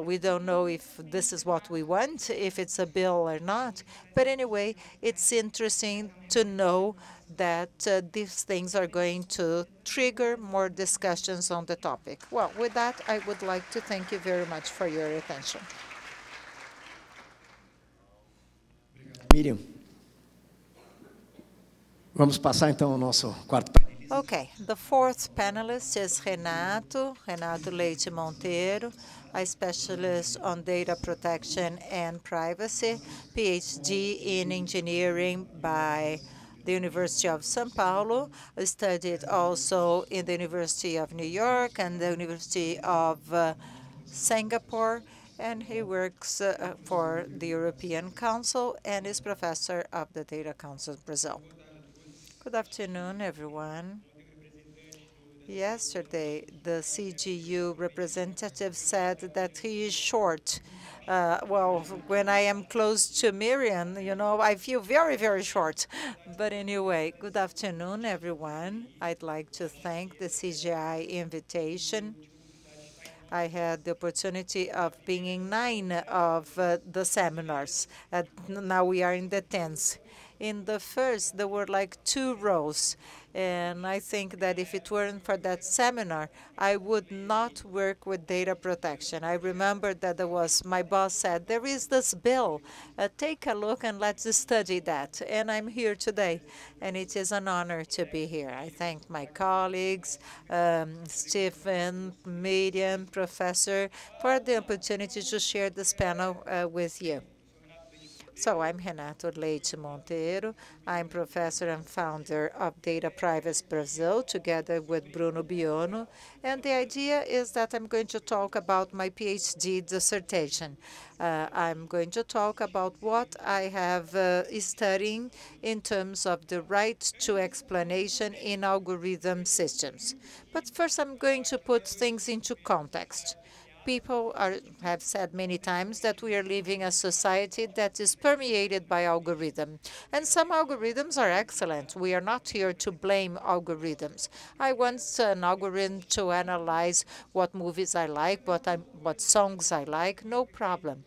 We don't know if this is what we want, if it's a bill or not. But anyway, it's interesting to know that these things are going to trigger more discussions on the topic. Well, with that, I would like to thank you very much for your attention. Miriam. Vamos passar então ao nosso quarto panelista. Okay, the fourth panelist is Renato Leite Monteiro, a specialist on data protection and privacy, PhD in engineering by the University of São Paulo, studied also in the University of New York and the University of Singapore, and he works for the European Council and is professor of the Data Council of Brazil. Good afternoon, everyone. Yesterday, the CGU representative said that he is short. Well, when I am close to Miriam, you know, I feel very, very short. But anyway, good afternoon, everyone. I'd like to thank the CGI invitation. I had the opportunity of being in 9 of the seminars. Now we are in the 10th. In the first, there were like 2 rows. And I think that if it weren't for that seminar, I would not work with data protection. I remember that my boss said, there is this bill. Take a look and let's study that. And I'm here today. And it is an honor to be here. I thank my colleagues, Stephen, Miriam, Professor, for the opportunity to share this panel with you. So I'm Renato Leite Monteiro. I'm professor and founder of Data Privacy Brazil, together with Bruno Biono. And the idea is that I'm going to talk about my PhD dissertation. I'm going to talk about what I have studying in terms of the right to explanation in algorithm systems. But first, I'm going to put things into context. People have said many times that we are living a society that is permeated by algorithm. And some algorithms are excellent. We are not here to blame algorithms. I want an algorithm to analyze what movies I like, what songs I like, no problem.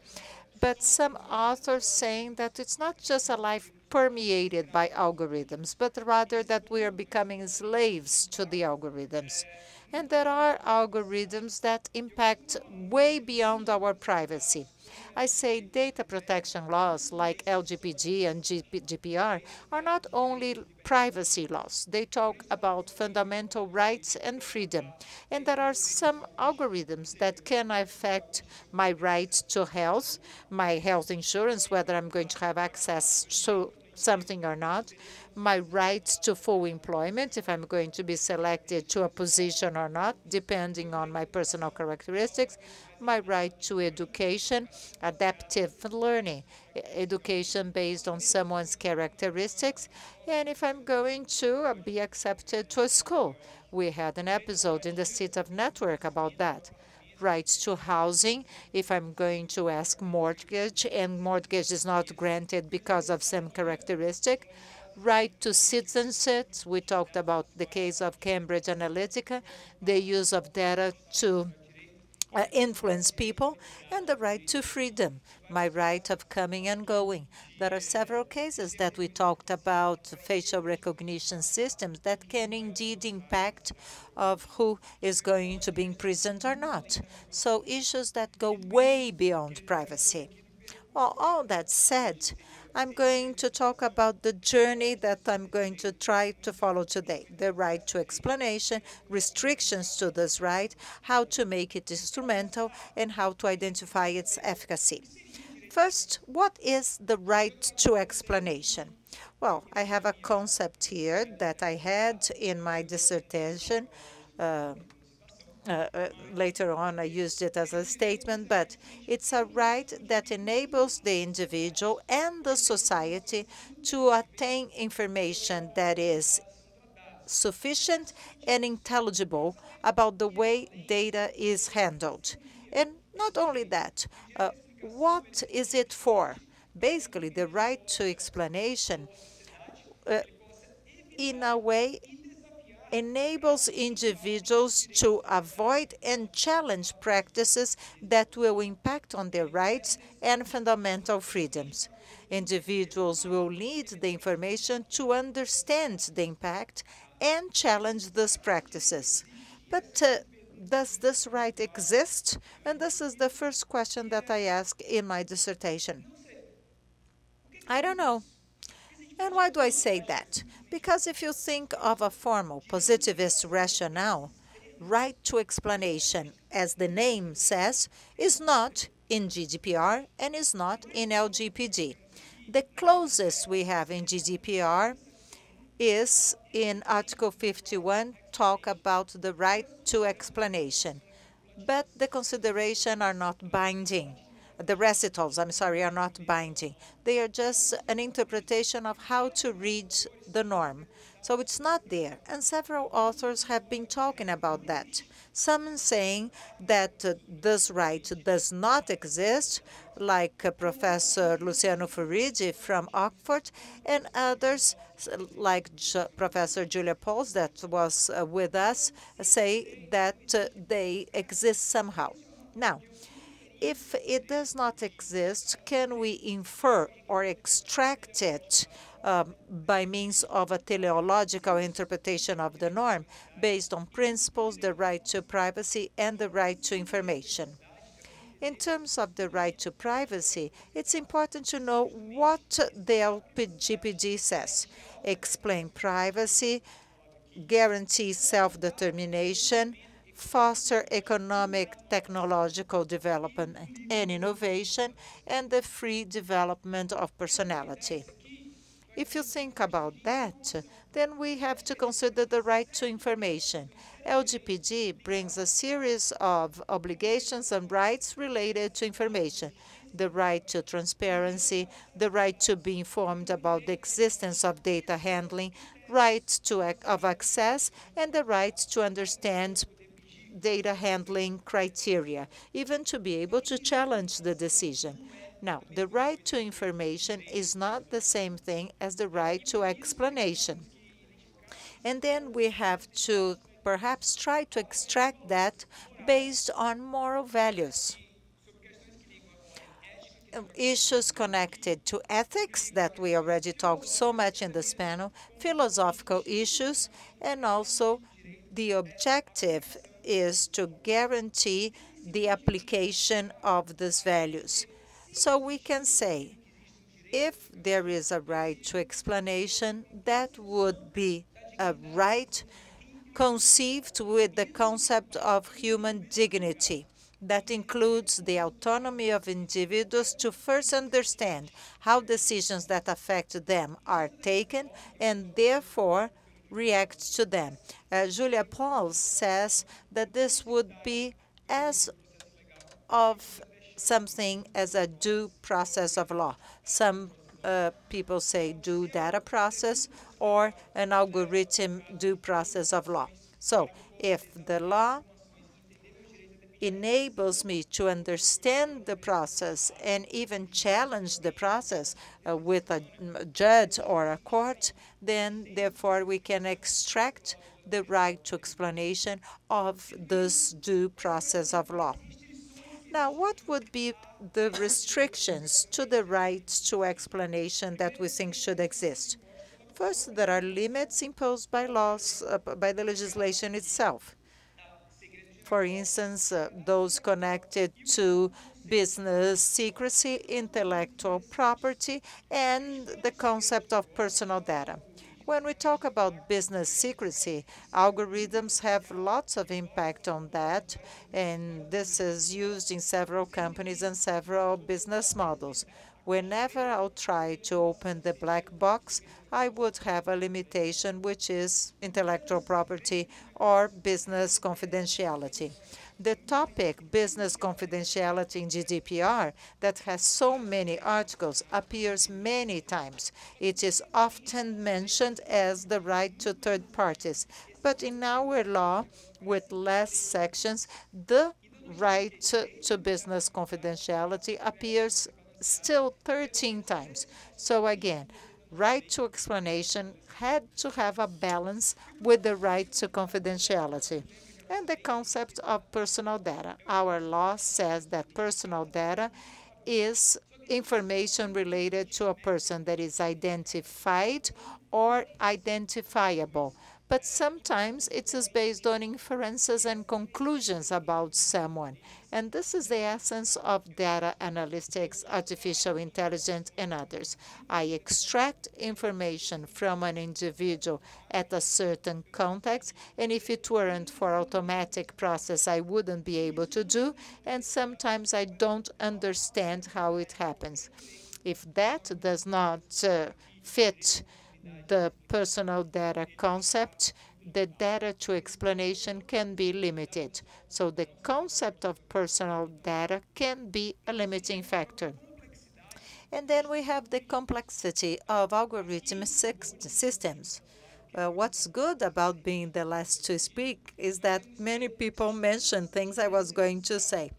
But some authors saying that it's not just a life permeated by algorithms, but rather that we are becoming slaves to the algorithms. And there are algorithms that impact way beyond our privacy. I say data protection laws like LGPD and GDPR are not only privacy laws. They talk about fundamental rights and freedom. And there are some algorithms that can affect my right to health, my health insurance, whether I'm going to have access to something or not, my right to full employment, if I'm going to be selected to a position or not, depending on my personal characteristics, my right to education, adaptive learning, education based on someone's characteristics, and if I'm going to be accepted to a school. We had an episode in the State of Network about that. Rights to housing, if I'm going to ask mortgage and mortgage is not granted because of some characteristic. Right to citizenship, we talked about the case of Cambridge Analytica, the use of data to influence people, and the right to freedom, my right of coming and going. There are several cases that we talked about facial recognition systems that can indeed impact of who is going to be imprisoned or not. So issues that go way beyond privacy. Well, all that said, I'm going to talk about the journey that I'm going to try to follow today. The right to explanation, restrictions to this right, how to make it instrumental, and how to identify its efficacy. First, what is the right to explanation? Well, I have a concept here that I had in my dissertation. Later on, I used it as a statement, but it's a right that enables the individual and the society to attain information that is sufficient and intelligible about the way data is handled. And not only that, what is it for? Basically, the right to explanation, in a way, enables individuals to avoid and challenge practices that will impact on their rights and fundamental freedoms. Individuals will need the information to understand the impact and challenge these practices. But does this right exist? And this is the first question that I ask in my dissertation. I don't know. And why do I say that? Because if you think of a formal positivist rationale, right to explanation, as the name says, is not in GDPR and is not in LGPD. The closest we have in GDPR is in Article 51, talk about the right to explanation. But the considerations are not binding. The recitals, I'm sorry, are not binding. They are just an interpretation of how to read the norm. So it's not there. And several authors have been talking about that. Some saying that this right does not exist, like Professor Luciano Furidi from Oxford, and others, like Professor Julia Pauls, that was with us, say that they exist somehow. Now, if it does not exist, can we infer or extract it by means of a teleological interpretation of the norm based on principles, the right to privacy, and the right to information? In terms of the right to privacy, it's important to know what the LGPD says. Explain privacy, guarantee self-determination, foster economic, technological development and innovation, and the free development of personality. If you think about that, then we have to consider the right to information. LGPD brings a series of obligations and rights related to information: the right to transparency, the right to be informed about the existence of data handling, right of access, and the right to understand data handling criteria, even to be able to challenge the decision. Now, the right to information is not the same thing as the right to explanation. And then we have to perhaps try to extract that based on moral values. Issues connected to ethics that we already talked so much in this panel, philosophical issues, and also the objective is to guarantee the application of these values. So we can say, if there is a right to explanation, that would be a right conceived with the concept of human dignity. That includes the autonomy of individuals to first understand how decisions that affect them are taken and therefore react to them. Julia Pauls says that this would be as of something as a due process of law. Some people say due data process or an algorithm due process of law. So if the law enables me to understand the process and even challenge the process with a judge or a court, then therefore we can extract the right to explanation of this due process of law. Now, what would be the restrictions to the right to explanation that we think should exist? First, there are limits imposed by laws, by the legislation itself. For instance, those connected to business secrecy, intellectual property, and the concept of personal data. When we talk about business secrecy, algorithms have lots of impact on that, and this is used in several companies and several business models. Whenever I'll try to open the black box, I would have a limitation, which is intellectual property or business confidentiality. The topic, business confidentiality in GDPR, that has so many articles, appears many times. It is often mentioned as the right to third parties. But in our law, with less sections, the right to business confidentiality appears still 13 times. So again, right to explanation had to have a balance with the right to confidentiality. And the concept of personal data. Our law says that personal data is information related to a person that is identified or identifiable. But sometimes it is based on inferences and conclusions about someone. And this is the essence of data analytics, artificial intelligence, and others. I extract information from an individual at a certain context, and if it weren't for automatic process, I wouldn't be able to do, and sometimes I don't understand how it happens. If that does not fit the personal data concept, the data to explanation can be limited. So the concept of personal data can be a limiting factor. And then we have the complexity of algorithm systems. What's good about being the last to speak is that many people mentioned things I was going to say.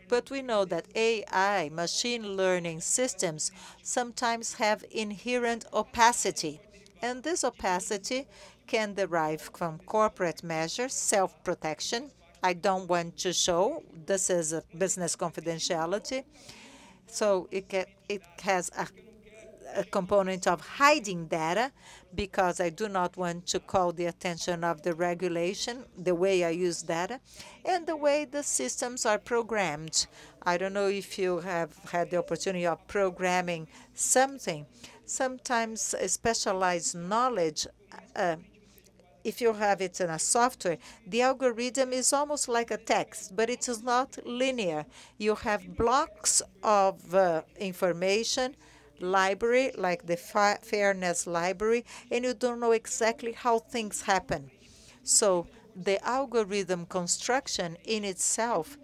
But we know that AI, machine learning systems, sometimes have inherent opacity. And this opacity can derive from corporate measures, self-protection. I don't want to show. This is a business confidentiality. So it has a component of hiding data because I do not want to call the attention of the regulation, the way I use data, and the way the systems are programmed. I don't know if you have had the opportunity of programming something. Sometimes specialized knowledge, if you have it in a software, the algorithm is almost like a text, but it is not linear. You have blocks of information, library, like the fairness library, and you don't know exactly how things happen. So the algorithm construction in itself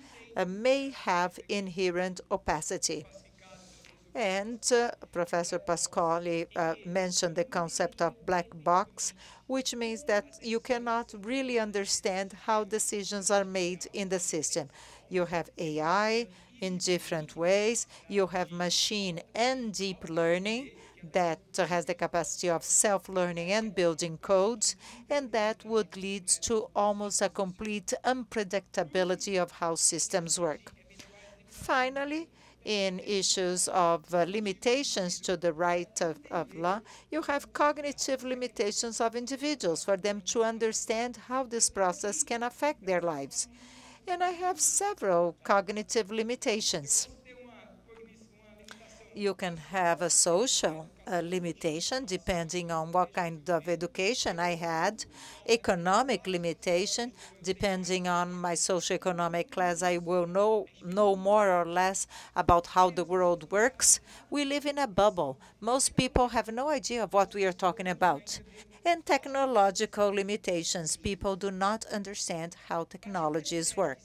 may have inherent opacity. And Professor Pasquale mentioned the concept of black box, which means that you cannot really understand how decisions are made in the system. You have AI in different ways. You have machine and deep learning that has the capacity of self-learning and building codes, and that would lead to almost a complete unpredictability of how systems work. Finally, in issues of limitations to the right of law, you have cognitive limitations of individuals for them to understand how this process can affect their lives. And I have several cognitive limitations. You can have a social limitation depending on what kind of education I had, economic limitation depending on my socioeconomic class. I will know more or less about how the world works. We live in a bubble. Most people have no idea of what we are talking about. And technological limitations. People do not understand how technologies work.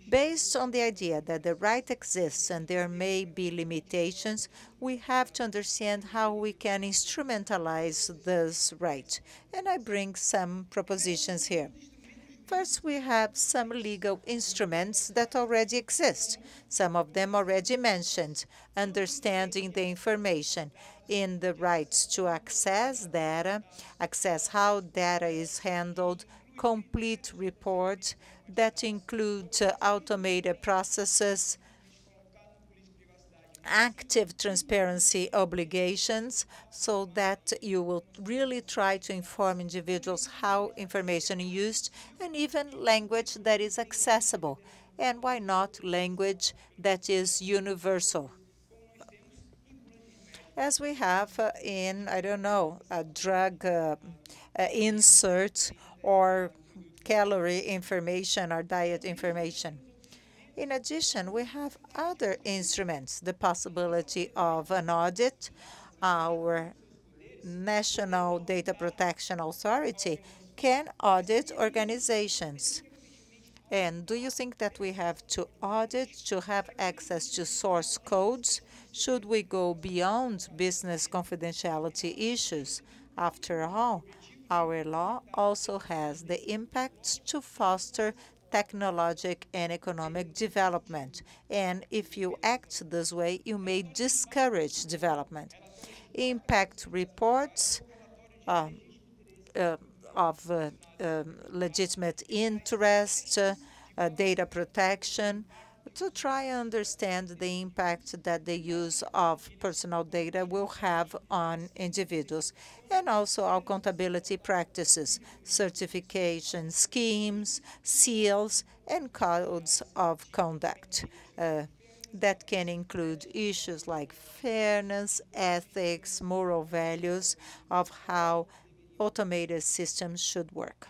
Based on the idea that the right exists and there may be limitations, we have to understand how we can instrumentalize this right. And I bring some propositions here. First, we have some legal instruments that already exist, some of them already mentioned, understanding the information in the rights to access data, access how data is handled, complete report that includes automated processes, active transparency obligations, so that you will really try to inform individuals how information is used, and even language that is accessible. And why not language that is universal? As we have in, I don't know, a drug insert or calorie information or diet information. In addition, we have other instruments, the possibility of an audit. Our National Data Protection Authority can audit organizations. And do you think that we have to audit to have access to source codes? Should we go beyond business confidentiality issues? After all, our law also has the impact to foster technological and economic development. And if you act this way, you may discourage development. Impact reports of legitimate interest, data protection, to try and understand the impact that the use of personal data will have on individuals, and also accountability practices, certification schemes, seals, and codes of conduct that can include issues like fairness, ethics, moral values of how automated systems should work.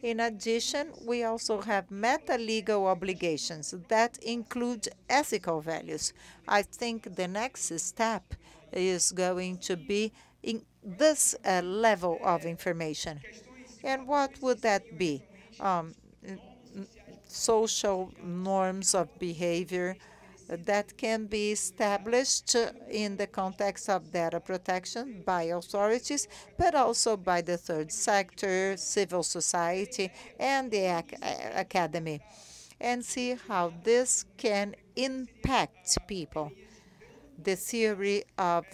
In addition, we also have meta-legal obligations that include ethical values. I think the next step is going to be in this level of information. And what would that be? Social norms of behavior that can be established in the context of data protection by authorities, but also by the third sector, civil society, and the academy, and see how this can impact people. The theory of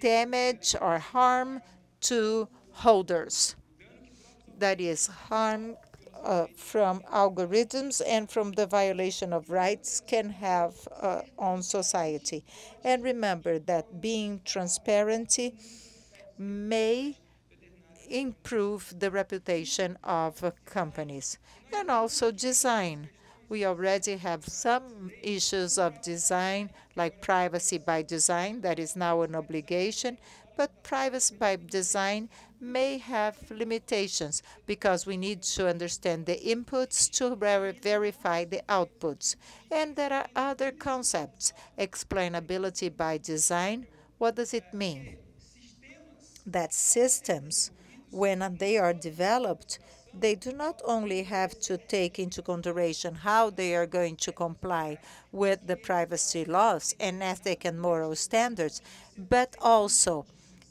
damage or harm to holders, that is, harm from algorithms and from the violation of rights can have on society. And remember that being transparent may improve the reputation of companies. And also design. We already have some issues of design, like privacy by design, that is now an obligation, but privacy by design may have limitations because we need to understand the inputs to verify the outputs. And there are other concepts. Explainability by design, what does it mean? That systems, when they are developed, they do not only have to take into consideration how they are going to comply with the privacy laws and ethic and moral standards, but also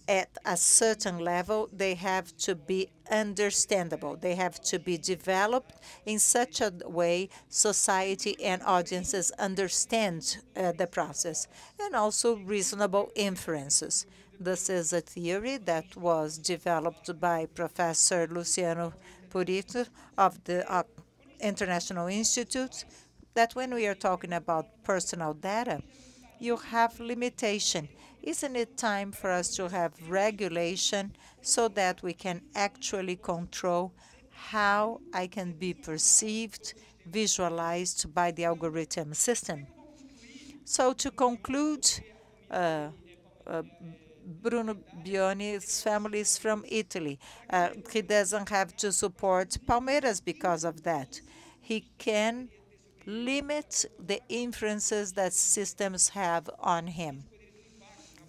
at a certain level, they have to be understandable. They have to be developed in such a way society and audiences understand the process, and also reasonable inferences. This is a theory that was developed by Professor Luciano Purito of the International Institute, that when we are talking about personal data, you have limitation. Isn't it time for us to have regulation so that we can actually control how I can be perceived, visualized by the algorithm system? So to conclude, Bruno Bioni's family is from Italy. He doesn't have to support Palmeiras because of that. He can limit the inferences that systems have on him.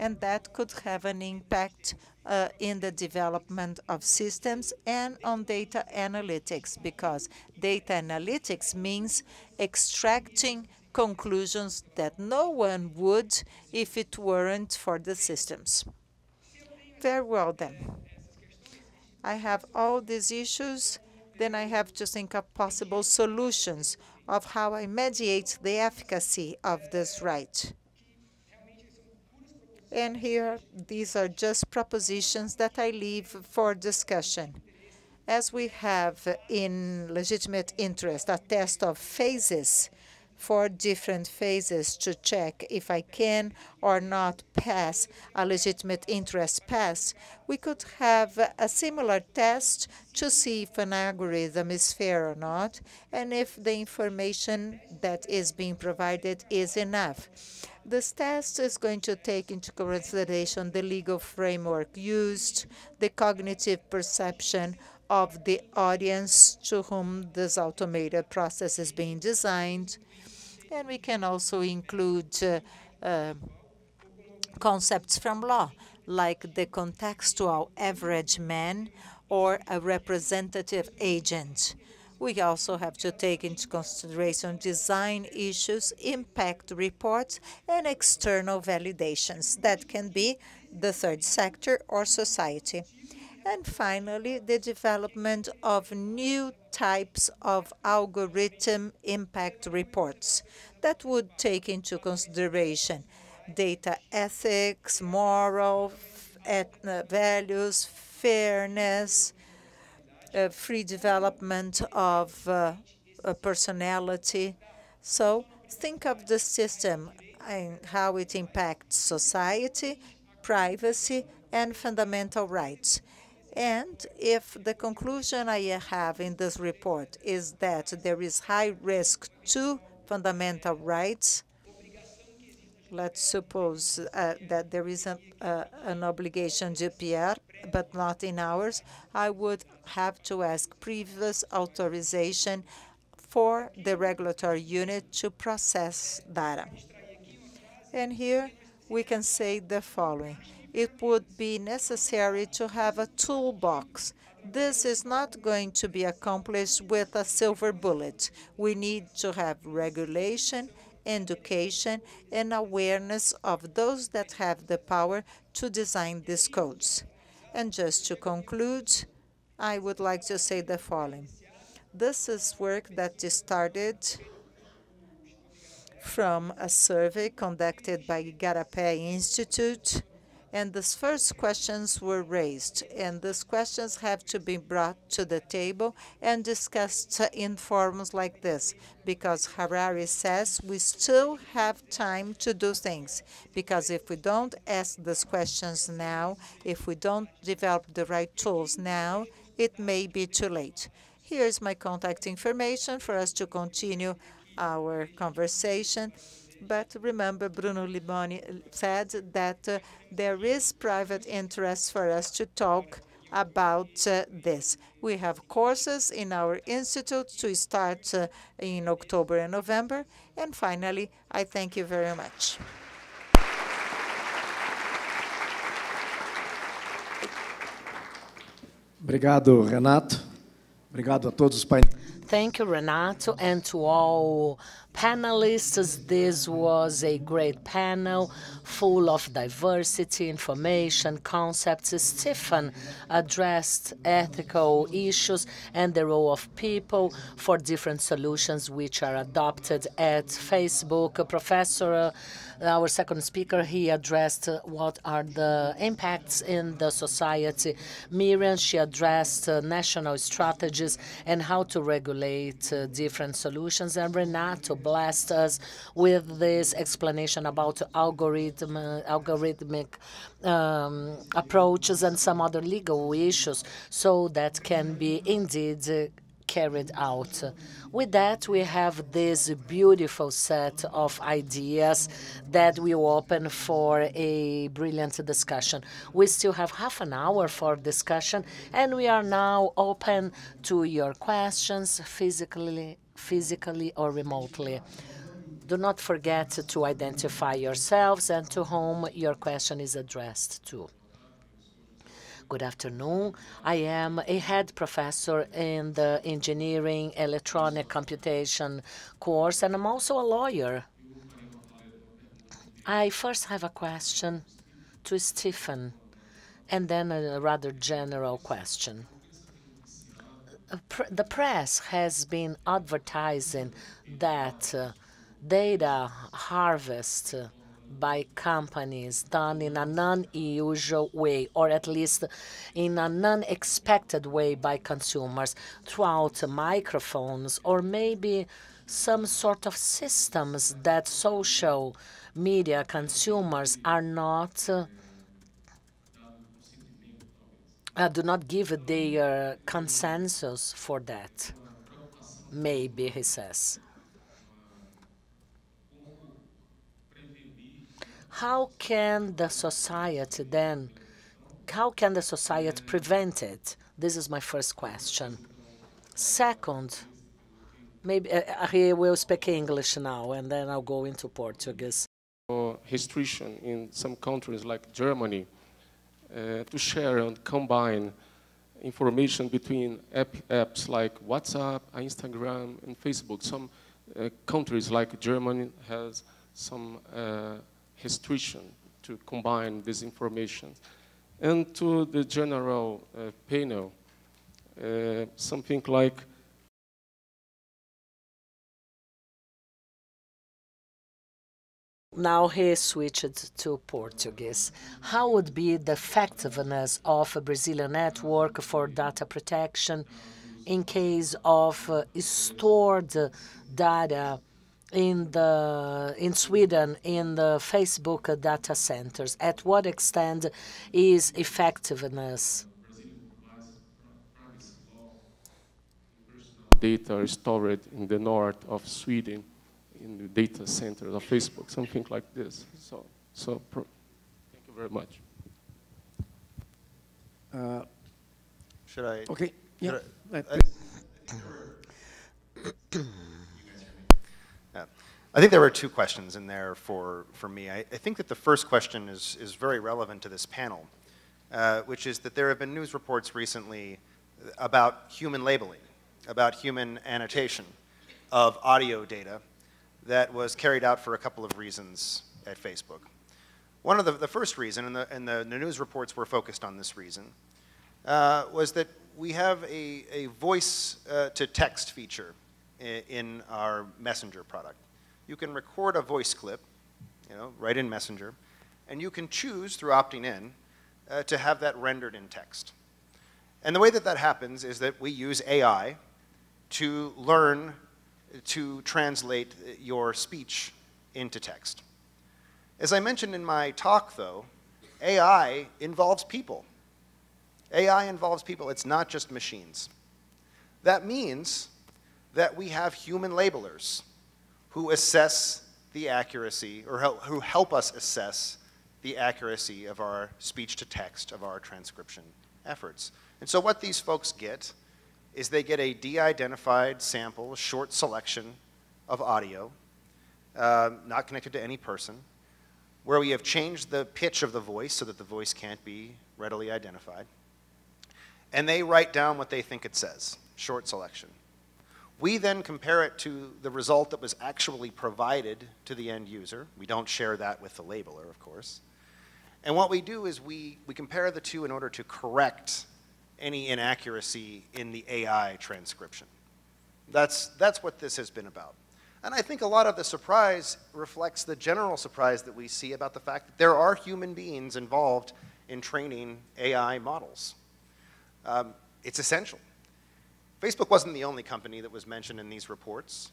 And that could have an impact in the development of systems and on data analytics, because data analytics means extracting conclusions that no one would if it weren't for the systems. Very well then. I have all these issues, then I have to think of possible solutions of how I mediate the efficacy of this right. And here, these are just propositions that I leave for discussion. As we have in legitimate interest a test of phases, 4 different phases to check if I can or not pass a legitimate interest pass, we could have a similar test to see if an algorithm is fair or not, and if the information that is being provided is enough. This test is going to take into consideration the legal framework used, the cognitive perception of the audience to whom this automated process is being designed, and we can also include concepts from law, like the contextual average man or a representative agent. We also have to take into consideration design issues, impact reports, and external validations. That can be the third sector or society. And finally, the development of new types of algorithm impact reports that would take into consideration data ethics, moral values, fairness, free development of personality. So think of the system and how it impacts society, privacy, and fundamental rights. And if the conclusion I have in this report is that there is high risk to fundamental rights, let's suppose that there is an obligation GDPR, but not in ours, I would have to ask previous authorization for the regulatory unit to process data. And here we can say the following. It would be necessary to have a toolbox. This is not going to be accomplished with a silver bullet. We need to have regulation, education, and awareness of those that have the power to design these codes. And just to conclude, I would like to say the following. This is work that started from a survey conducted by Garapé Institute, and these first questions were raised, and these questions have to be brought to the table and discussed in forums like this, because Harari says we still have time to do things, because if we don't ask these questions now, if we don't develop the right tools now, it may be too late. Here's my contact information for us to continue our conversation. But remember, Bruno Limoni said that there is private interest for us to talk about this. We have courses in our institute to start in October and November. And finally, I thank you very much. Obrigado, Renato. Obrigado a todos os painéis. Thank you, Renato, and to all panelists. This was a great panel full of diversity, information, concepts. Stephen addressed ethical issues and the role of people for different solutions which are adopted at Facebook. Professor, our second speaker, he addressed what are the impacts in the society. Miriam, she addressed national strategies and how to regulate different solutions. And Renato blessed us with this explanation about algorithmic approaches and some other legal issues, so that can be indeed carried out. With that, we have this beautiful set of ideas that we will open for a brilliant discussion. We still have half an hour for discussion, and we are now open to your questions physically or remotely. Do not forget to identify yourselves and to whom your question is addressed to. Good afternoon. I am a head professor in the Engineering Electronic Computation course, and I'm also a lawyer. I first have a question to Stephen, and then a rather general question. The press has been advertising that data harvest by companies done in a non-usual way, or at least in an unexpected way by consumers, throughout microphones, or maybe some sort of systems that social media consumers are not do not give their consensus for that. Maybe, he says. How can the society then, how can the society prevent it? This is my first question. Second, maybe he will speak English now, and then I'll go into Portuguese. Restriction in some countries like Germany to share and combine information between apps like WhatsApp, Instagram, and Facebook. Some countries like Germany has some restriction to combine this information. And to the general panel, something like Now he switched to Portuguese. How would be the effectiveness of a Brazilian network for data protection in case of stored data in Sweden in the Facebook data centers? At what extent is effectiveness? data are stored in the north of Sweden, in the data center of Facebook, something like this. So thank you very much. Should I? Okay. Yeah. I think there were two questions in there for me. I think that the first question is very relevant to this panel, which is that there have been news reports recently about human labeling, about human annotation of audio data that was carried out for a couple of reasons at Facebook. One of the first reason, and the news reports were focused on this reason, was that we have a voice-to-text feature in our Messenger product. You can record a voice clip, right in Messenger, and you can choose through opting in to have that rendered in text. And the way that that happens is that we use AI to learn to translate your speech into text. As I mentioned in my talk, though, AI involves people. AI involves people. It's not just machines. That means that we have human labelers who assess the accuracy, or who help us assess the accuracy of our speech-to-text, of our transcription efforts. And so what these folks get is they get a de-identified sample, a short selection of audio, not connected to any person, where we have changed the pitch of the voice so that the voice can't be readily identified. And they write down what they think it says, short selection. We then compare it to the result that was actually provided to the end user. We don't share that with the labeler, of course. And what we do is we compare the two in order to correct any inaccuracy in the AI transcription. That's what this has been about. And I think a lot of the surprise reflects the general surprise that we see about the fact that there are human beings involved in training AI models. It's essential. Facebook wasn't the only company that was mentioned in these reports.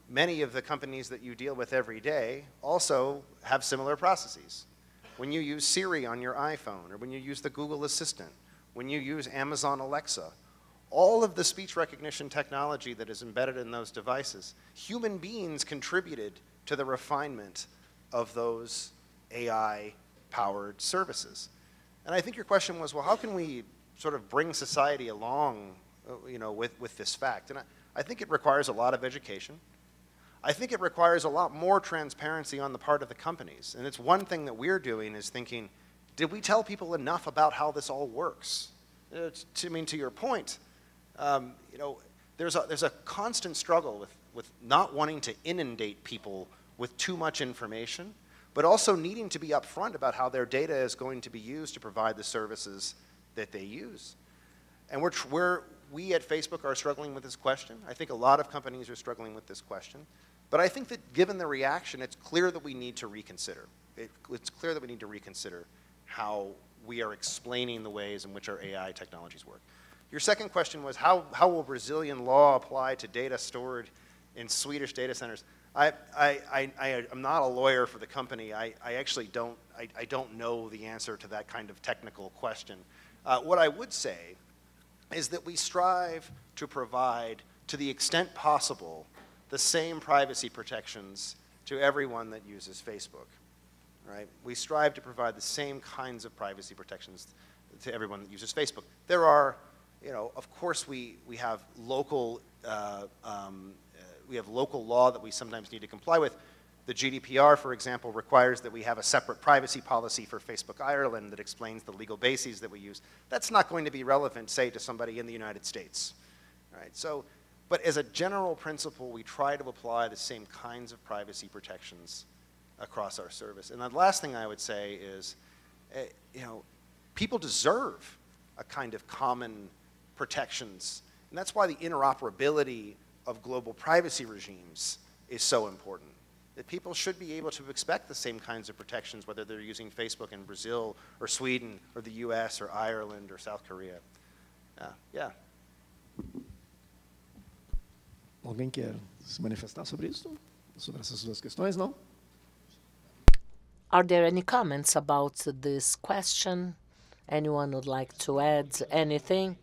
Many of the companies that you deal with every day also have similar processes. When you use Siri on your iPhone, or when you use the Google Assistant, when you use Amazon Alexa, all of the speech recognition technology that is embedded in those devices, human beings contributed to the refinement of those AI-powered services. And I think your question was, well, how can we sort of bring society along with this fact? And I think it requires a lot of education. I think it requires a lot more transparency on the part of the companies. And it's one thing that we're doing is thinking, did we tell people enough about how this all works? To your point, there's a constant struggle with not wanting to inundate people with too much information, but also needing to be upfront about how their data is going to be used to provide the services that they use. And we at Facebook are struggling with this question. I think a lot of companies are struggling with this question. But I think that given the reaction, it's clear that we need to reconsider. It's clear that we need to reconsider how we are explaining the ways in which our AI technologies work. Your second question was, how will Brazilian law apply to data stored in Swedish data centers? I'm not a lawyer for the company. I actually don't know the answer to that kind of technical question. What I would say is that we strive to provide, to the extent possible, the same privacy protections to everyone that uses Facebook, right? We strive to provide the same kinds of privacy protections to everyone that uses Facebook. There are, of course we have local law that we sometimes need to comply with. The GDPR, for example, requires that we have a separate privacy policy for Facebook Ireland that explains the legal bases that we use. That's not going to be relevant, say, to somebody in the United States, right? So, but as a general principle, we try to apply the same kinds of privacy protections across our service. And the last thing I would say is, people deserve a kind of common protections. And that's why the interoperability of global privacy regimes is so important. That people should be able to expect the same kinds of protections, whether they're using Facebook in Brazil or Sweden or the US or Ireland or South Korea. Yeah. Alguém quer se manifestar sobre isso? Sobre essas duas questões, não? Are there any comments about this question? Anyone would like to add anything?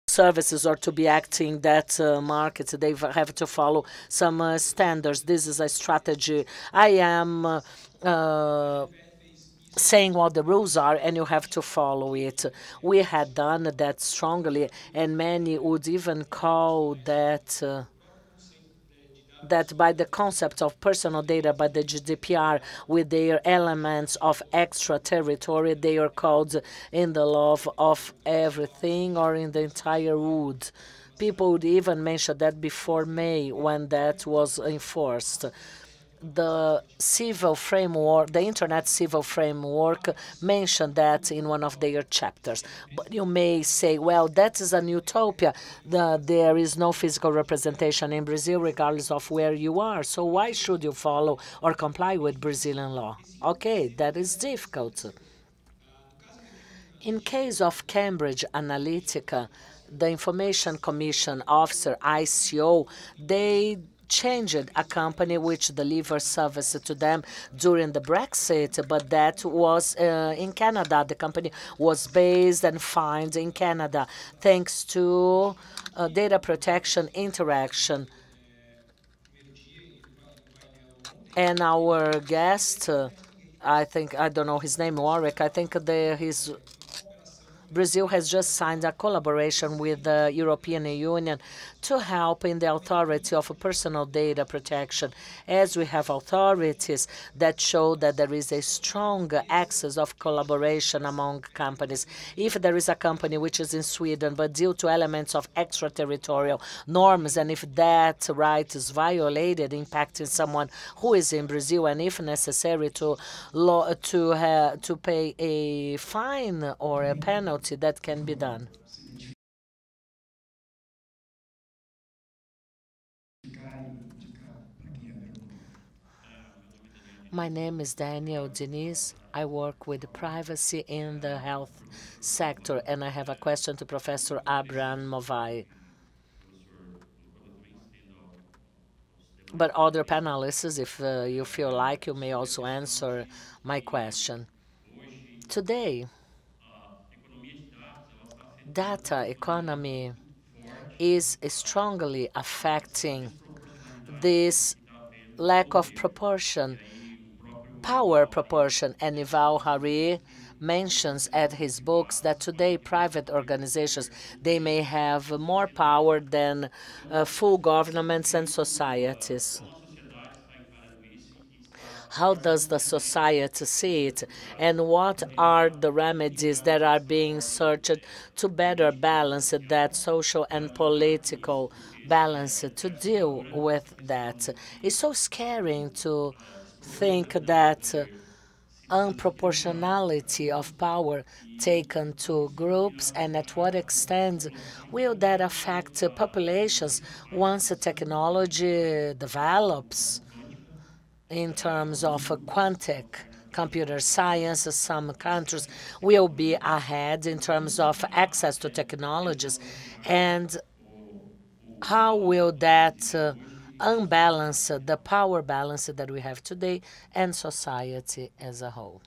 Services or to be acting that market, they have to follow some standards. This is a strategy. I am saying what the rules are, and you have to follow it. We had done that strongly, and many would even call that that by the concept of personal data by the GDPR with their elements of extra territory, they are called in the law of everything or in the entire wood. People would even mention that before May when that was enforced. The civil framework, the Internet Civil Framework mentioned that in one of their chapters. But you may say, well, that is an utopia. There is no physical representation in Brazil regardless of where you are. So why should you follow or comply with Brazilian law? Okay, that is difficult. In case of Cambridge Analytica, the Information Commission Officer, ICO, they changed a company which delivers service to them during the Brexit, but that was in Canada. The company was based and fined in Canada thanks to data protection interaction. And our guest, I don't know his name, Warwick, I think Brazil has just signed a collaboration with the European Union to help in the authority of personal data protection, as we have authorities that show that there is a strong access of collaboration among companies. If there is a company which is in Sweden, but due to elements of extraterritorial norms, and if that right is violated, impacting someone who is in Brazil, and if necessary to pay a fine or a penalty, that can be done. My name is Daniel Diniz. I work with privacy in the health sector, and I have a question to Professor Abraham Movai. But other panelists, if you feel like, you may also answer my question. Today, data economy is strongly affecting this lack of proportion, power proportion, and Yuval Harari mentions at his books that today private organizations, they may have more power than full governments and societies. How does the society see it? And what are the remedies that are being searched to better balance that social and political balance to deal with that? It's so scary to think that unproportionality of power taken to groups, and at what extent will that affect populations once the technology develops in terms of quantic computer science. Some countries will be ahead in terms of access to technologies, and how will that unbalance the power balance that we have today and society as a whole?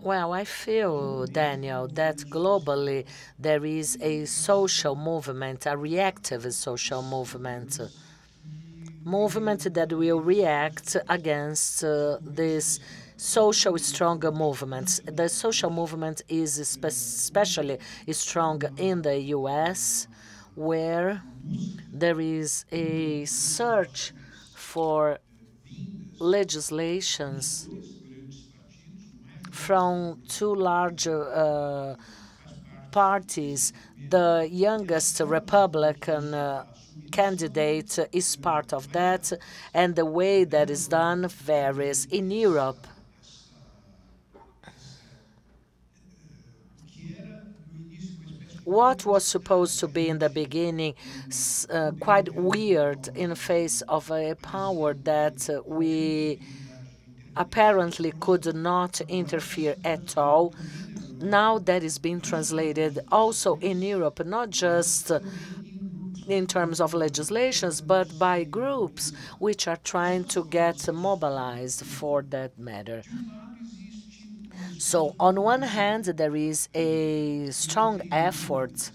Well, I feel, Daniel, that globally there is a social movement, a reactive social movement that will react against this social stronger movements. The social movement is especially strong in the U.S., where there is a search for legislations from two large parties. The youngest Republican candidate is part of that, and the way that is done varies. In Europe, what was supposed to be in the beginning quite weird in face of a power that we apparently could not interfere at all, now that is being translated also in Europe, not just in terms of legislations, but by groups which are trying to get mobilized for that matter. So on one hand, there is a strong effort,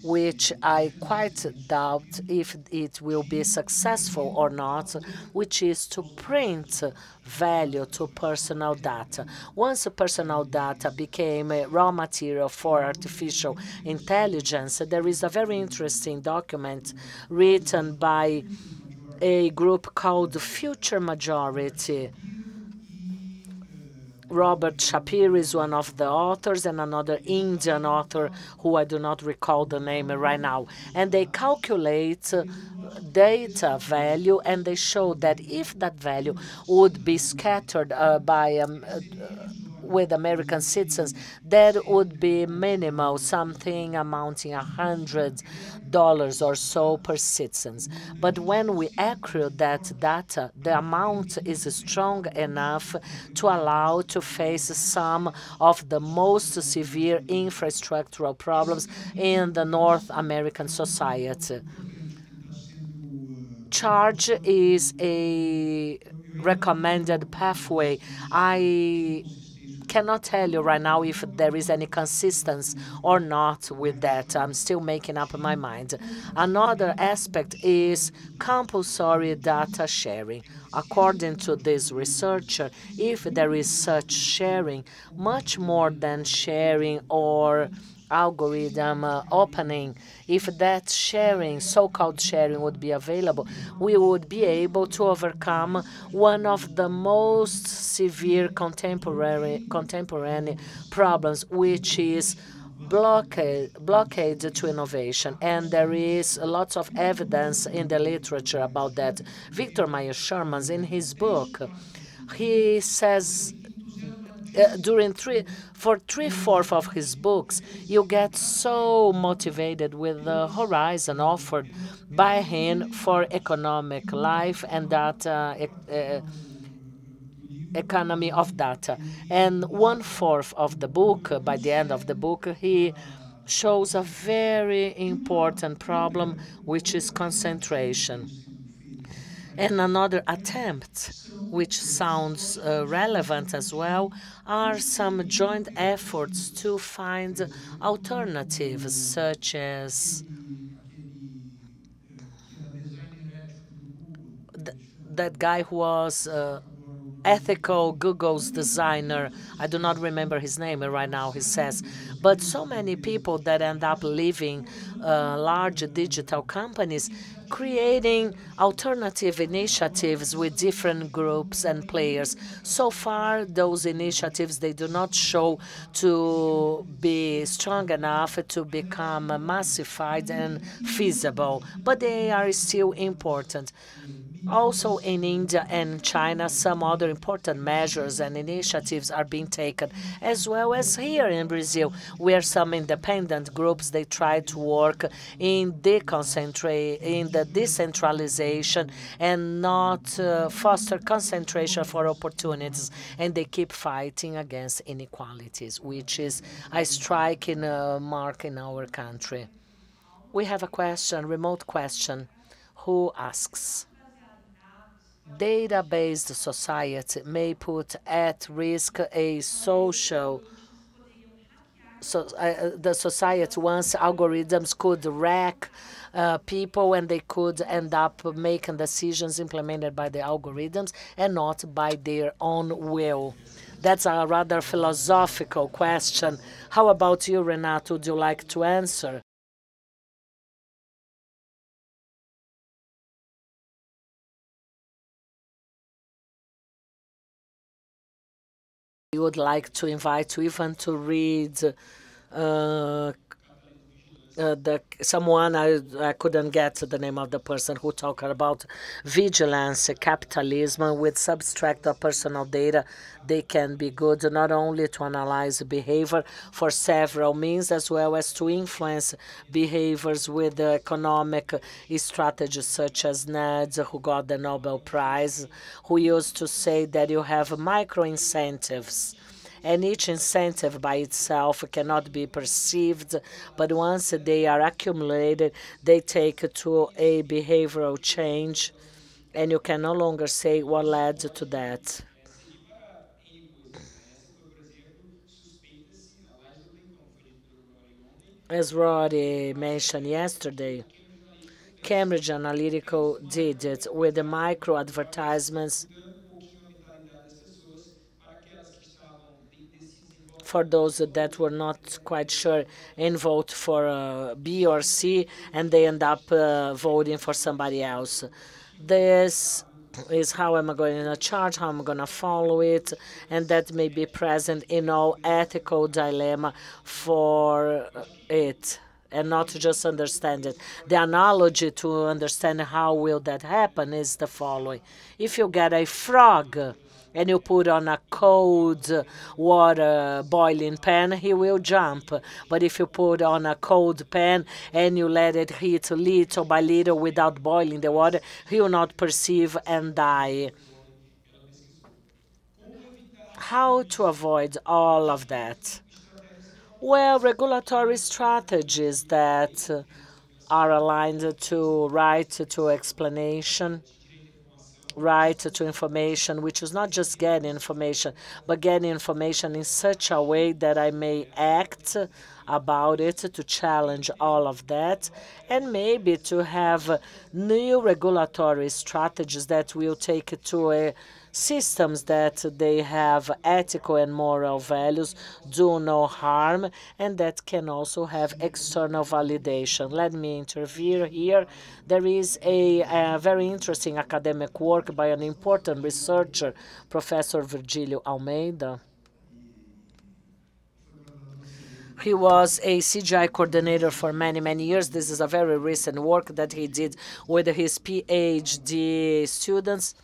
which I quite doubt if it will be successful or not, which is to print value to personal data. Once personal data became a raw material for artificial intelligence, there is a very interesting document written by a group called Future Majority. Robert Shapiro is one of the authors, and another Indian author who I do not recall the name right now. And they calculate data value, and they show that if that value would be scattered with American citizens, that would be minimal, something amounting $100 or so per citizens. But when we accrue that data, the amount is strong enough to allow to face some of the most severe infrastructural problems in the North American society. Charge is a recommended pathway. I cannot tell you right now if there is any consistency or not with that. I'm still making up my mind. Another aspect is compulsory data sharing. According to this researcher, if there is such sharing, much more than sharing or algorithm opening, if that sharing, so-called sharing, would be available, we would be able to overcome one of the most severe contemporary problems, which is blockade to innovation. And there is lots of evidence in the literature about that. Victor Meyer-Sherman, in his book, he says for three-fourths of his books, you get so motivated with the horizon offered by him for economic life and data economy of data. And one-fourth of the book, by the end of the book, he shows a very important problem, which is concentration. And another attempt, which sounds relevant as well, are some joint efforts to find alternatives, such as that guy who was ethical Google's designer, I do not remember his name right now, he says, but so many people that end up leaving large digital companies, creating alternative initiatives with different groups and players. So far, those initiatives, they do not show to be strong enough to become massified and feasible, but they are still important. Also in India and China, some other important measures and initiatives are being taken, as well as here in Brazil, where some independent groups, they try to work in the decentralization and not foster concentration for opportunities, and they keep fighting against inequalities, which is a striking mark in our country. We have a question, remote question, who asks, data-based society may put at risk a social the society once algorithms could wreck people and they could end up making decisions implemented by the algorithms and not by their own will. That's a rather philosophical question. How about you, Renato? Would you like to answer? I would like to invite you even to read someone, I couldn't get the name of the person who talked about vigilance, capitalism with subtract of personal data. They can be good not only to analyze behavior for several means, as well as to influence behaviors with economic strategies such as Ned, who got the Nobel Prize, who used to say that you have micro incentives. And each incentive by itself cannot be perceived, but once they are accumulated, they take to a behavioral change, and you can no longer say what led to that. As Roddy mentioned yesterday, Cambridge Analytica did it with the micro advertisements for those that were not quite sure and vote for B or C, and they end up voting for somebody else. This is how am I going to charge, how I'm going to follow it, and that may be present in all ethical dilemma for it, and not just understand it. The analogy to understand how will that happen is the following. If you get a frog, and you put on a cold water boiling pan, he will jump. But if you put on a cold pan and you let it heat little by little without boiling the water, he will not perceive and die. How to avoid all of that? Well, regulatory strategies that are aligned to right to explanation, right to information, which is not just getting information, but getting information in such a way that I may act about it to challenge all of that, and maybe to have new regulatory strategies that will take it to systems that they have ethical and moral values, do no harm, and that can also have external validation. Let me intervene here. There is a very interesting academic work by an important researcher, Professor Virgílio Almeida. He was a CGI coordinator for many, many years. This is a very recent work that he did with his PhD students,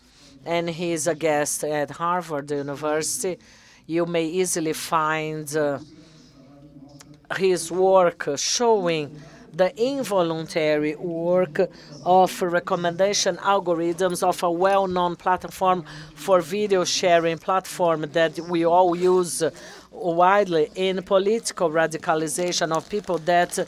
and he is a guest at Harvard University. You may easily find his work showing the involuntary work of recommendation algorithms of a well-known platform for video sharing platform that we all use widely in political radicalization of people that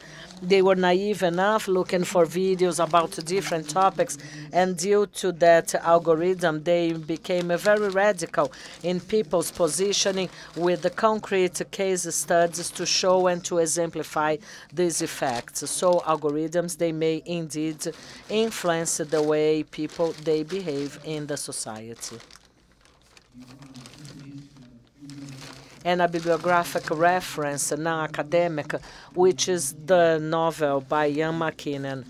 they were naive enough looking for videos about different topics, and due to that algorithm, they became very radical in people's positioning with the concrete case studies to show and to exemplify these effects. So algorithms, they may indeed influence the way people, they behave in the society. And a bibliographic reference, non-academic, which is the novel by Ian McKinnon,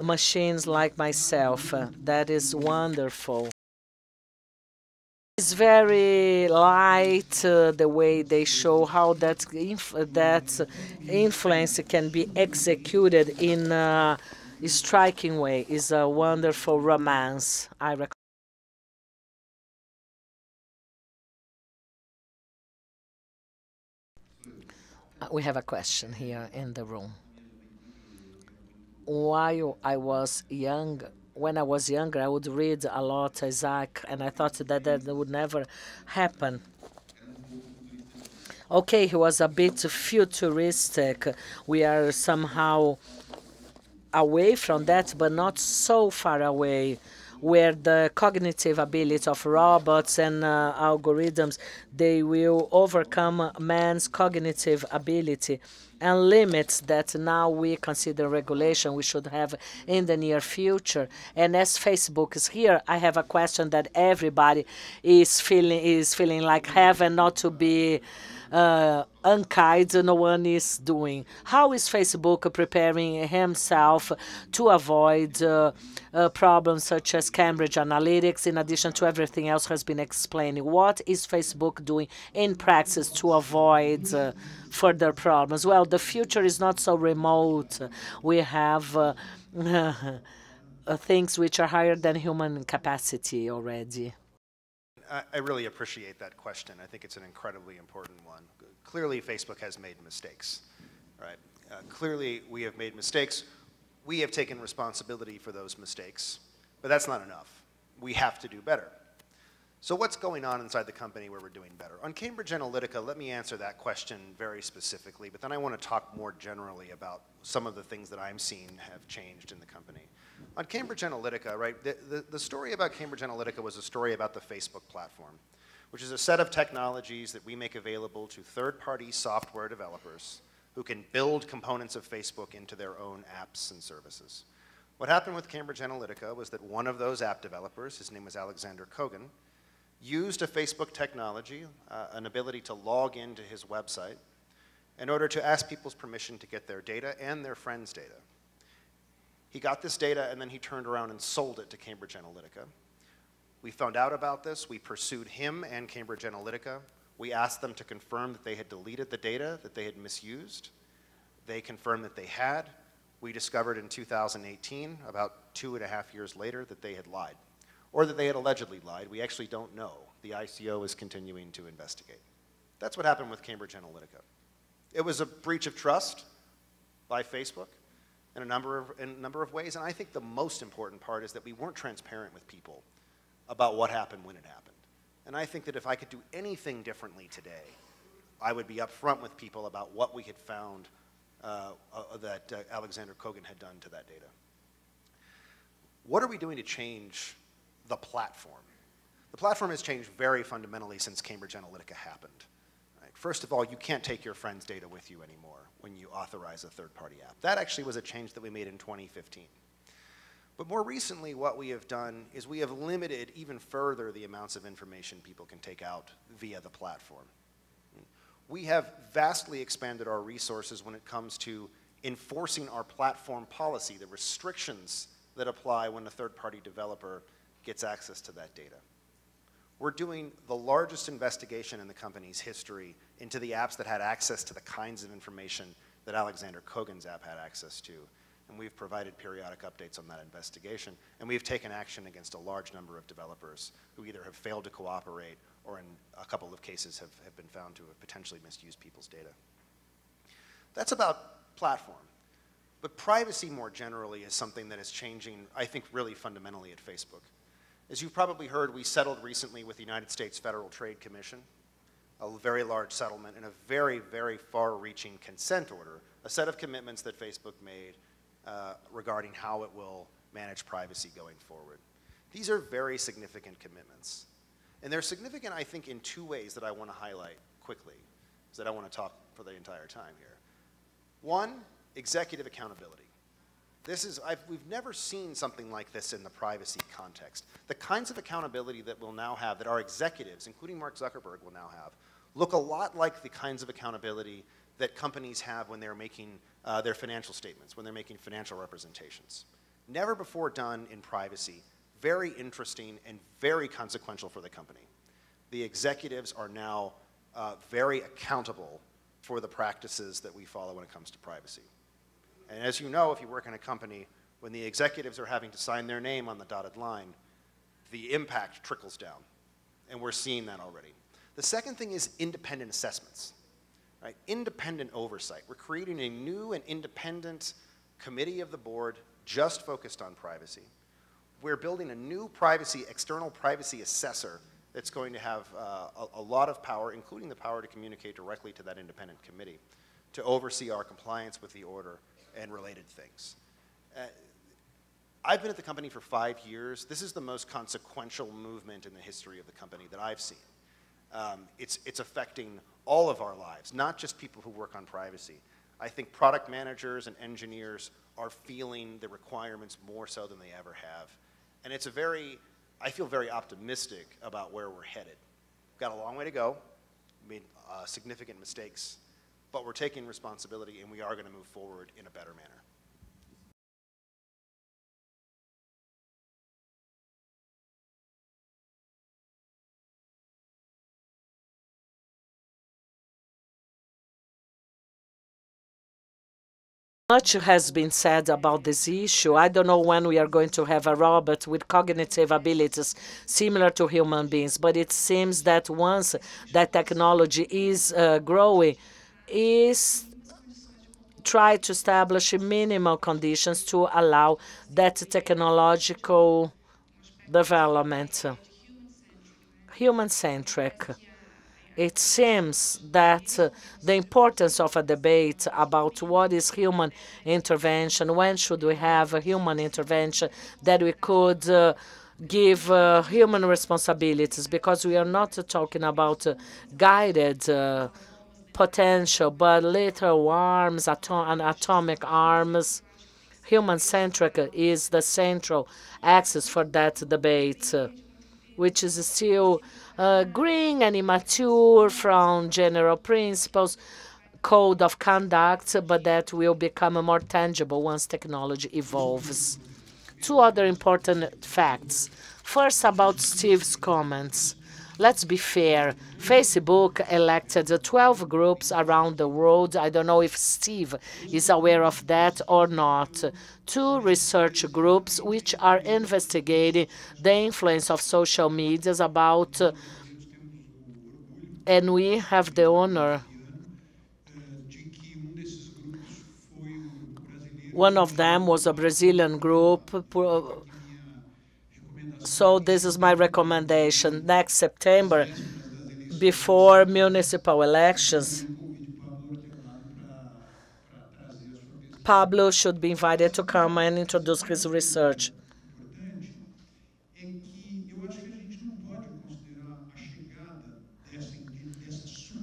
Machines Like Myself. That is wonderful. It's very light, the way they show how that influence can be executed in a striking way. It's a wonderful romance. I recommend. We have a question here in the room. While I was young, when I was younger, I would read a lot Isaac, and I thought that would never happen. Okay, he was a bit futuristic. We are somehow away from that, but not so far away, where the cognitive ability of robots and algorithms, they will overcome man's cognitive ability and limits that now we consider regulation we should have in the near future. And as Facebook is here, I have a question that everybody is feeling like heaven, not to be unkind, no one is doing. How is Facebook preparing himself to avoid problems such as Cambridge Analytica, in addition to everything else has been explained? What is Facebook doing in practice to avoid further problems? Well, the future is not so remote. We have things which are higher than human capacity already. I really appreciate that question. I think it's an incredibly important one. Clearly, Facebook has made mistakes, right? Clearly, we have made mistakes. We have taken responsibility for those mistakes, but that's not enough. We have to do better. So what's going on inside the company where we're doing better? On Cambridge Analytica, let me answer that question very specifically, but then I want to talk more generally about some of the things that I'm seeing have changed in the company. On Cambridge Analytica, right, the story about Cambridge Analytica was a story about the Facebook platform, which is a set of technologies that we make available to third-party software developers who can build components of Facebook into their own apps and services. What happened with Cambridge Analytica was that one of those app developers, his name was Alexander Kogan, used a Facebook technology, an ability to log into his website, in order to ask people's permission to get their data and their friends' data. He got this data and then he turned around and sold it to Cambridge Analytica. We found out about this. We pursued him and Cambridge Analytica. We asked them to confirm that they had deleted the data that they had misused. They confirmed that they had. We discovered in 2018, about 2.5 years later, that they had lied, or that they had allegedly lied. We actually don't know. The ICO is continuing to investigate. That's what happened with Cambridge Analytica. It was a breach of trust by Facebook in a number of ways, and I think the most important part is that we weren't transparent with people about what happened when it happened. And I think that if I could do anything differently today, I would be upfront with people about what we had found that Alexander Kogan had done to that data. What are we doing to change the platform? The platform has changed very fundamentally since Cambridge Analytica happened. Right? First of all, you can't take your friend's data with you anymore when you authorize a third-party app. That actually was a change that we made in 2015. But more recently, what we have done is we have limited even further the amounts of information people can take out via the platform. We have vastly expanded our resources when it comes to enforcing our platform policy, the restrictions that apply when a third-party developer gets access to that data. We're doing the largest investigation in the company's history into the apps that had access to the kinds of information that Alexander Kogan's app had access to. And we've provided periodic updates on that investigation. And we've taken action against a large number of developers who either have failed to cooperate or in a couple of cases have been found to have potentially misused people's data. That's about platform. But privacy more generally is something that is changing, I think, really fundamentally at Facebook. As you've probably heard, we settled recently with the United States Federal Trade Commission, a very large settlement and a very, very far-reaching consent order, a set of commitments that Facebook made regarding how it will manage privacy going forward. These are very significant commitments. And they're significant, I think, in two ways that I want to highlight quickly, because I don't want to talk for the entire time here. One, executive accountability. we've never seen something like this in the privacy context. The kinds of accountability that we'll now have, that our executives, including Mark Zuckerberg, will now have, look a lot like the kinds of accountability that companies have when they're making their financial statements, when they're making financial representations. Never before done in privacy. Very interesting and very consequential for the company. The executives are now very accountable for the practices that we follow when it comes to privacy. And as you know, if you work in a company, when the executives are having to sign their name on the dotted line, the impact trickles down. And we're seeing that already. The second thing is independent assessments, right? Independent oversight. We're creating a new and independent committee of the board just focused on privacy. We're building a new external privacy assessor that's going to have a lot of power, including the power to communicate directly to that independent committee, to oversee our compliance with the order and related things. I've been at the company for 5 years. This is the most consequential movement in the history of the company that I've seen. It's affecting all of our lives, not just people who work on privacy. I think product managers and engineers are feeling the requirements more so than they ever have. And I feel very optimistic about where we're headed. We've got a long way to go, made significant mistakes, but we're taking responsibility and we are going to move forward in a better manner. Much has been said about this issue. I don't know when we are going to have a robot with cognitive abilities similar to human beings, but it seems that once that technology is growing, is try to establish minimal conditions to allow that technological development. Human-centric. It seems that the importance of a debate about what is human intervention, when should we have a human intervention, that we could give human responsibilities, because we are not talking about guided potential, but lethal arms and atomic arms. Human-centric is the central axis for that debate, which is still green and immature from general principles, code of conduct, but that will become more tangible once technology evolves. Two other important facts. First, about Steve's comments. Let's be fair. Facebook elected 12 groups around the world. I don't know if Steve is aware of that or not. 2 research groups which are investigating the influence of social medias about, and we have the honor. One of them was a Brazilian group. So this is my recommendation. Next September, before municipal elections, Pablo should be invited to come and introduce his research.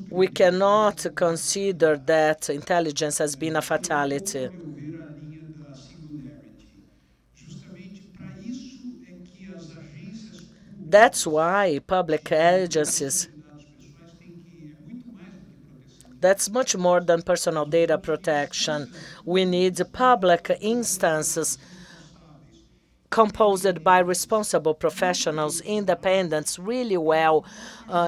We cannot consider that intelligence has been a fatality. That's why public agencies, that's much more than personal data protection. We need public instances composed by responsible professionals, independents, really well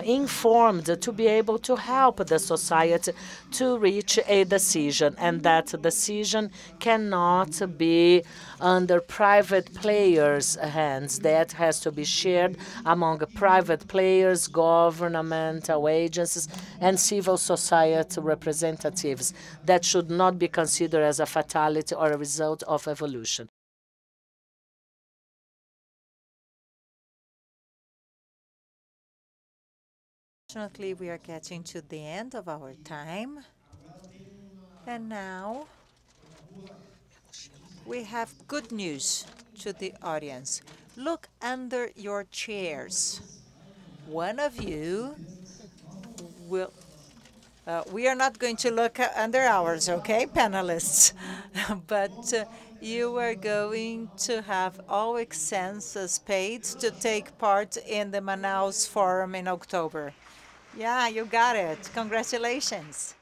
informed, to be able to help the society to reach a decision. And that decision cannot be under private players' hands. That has to be shared among private players, governmental agencies, and civil society representatives. That should not be considered as a fatality or a result of evolution. Unfortunately, we are getting to the end of our time. And now we have good news to the audience. Look under your chairs. One of you will... we are not going to look under ours, okay, panelists? But you are going to have all expenses paid to take part in the Manaus Forum in October. Yeah, you got it. Congratulations.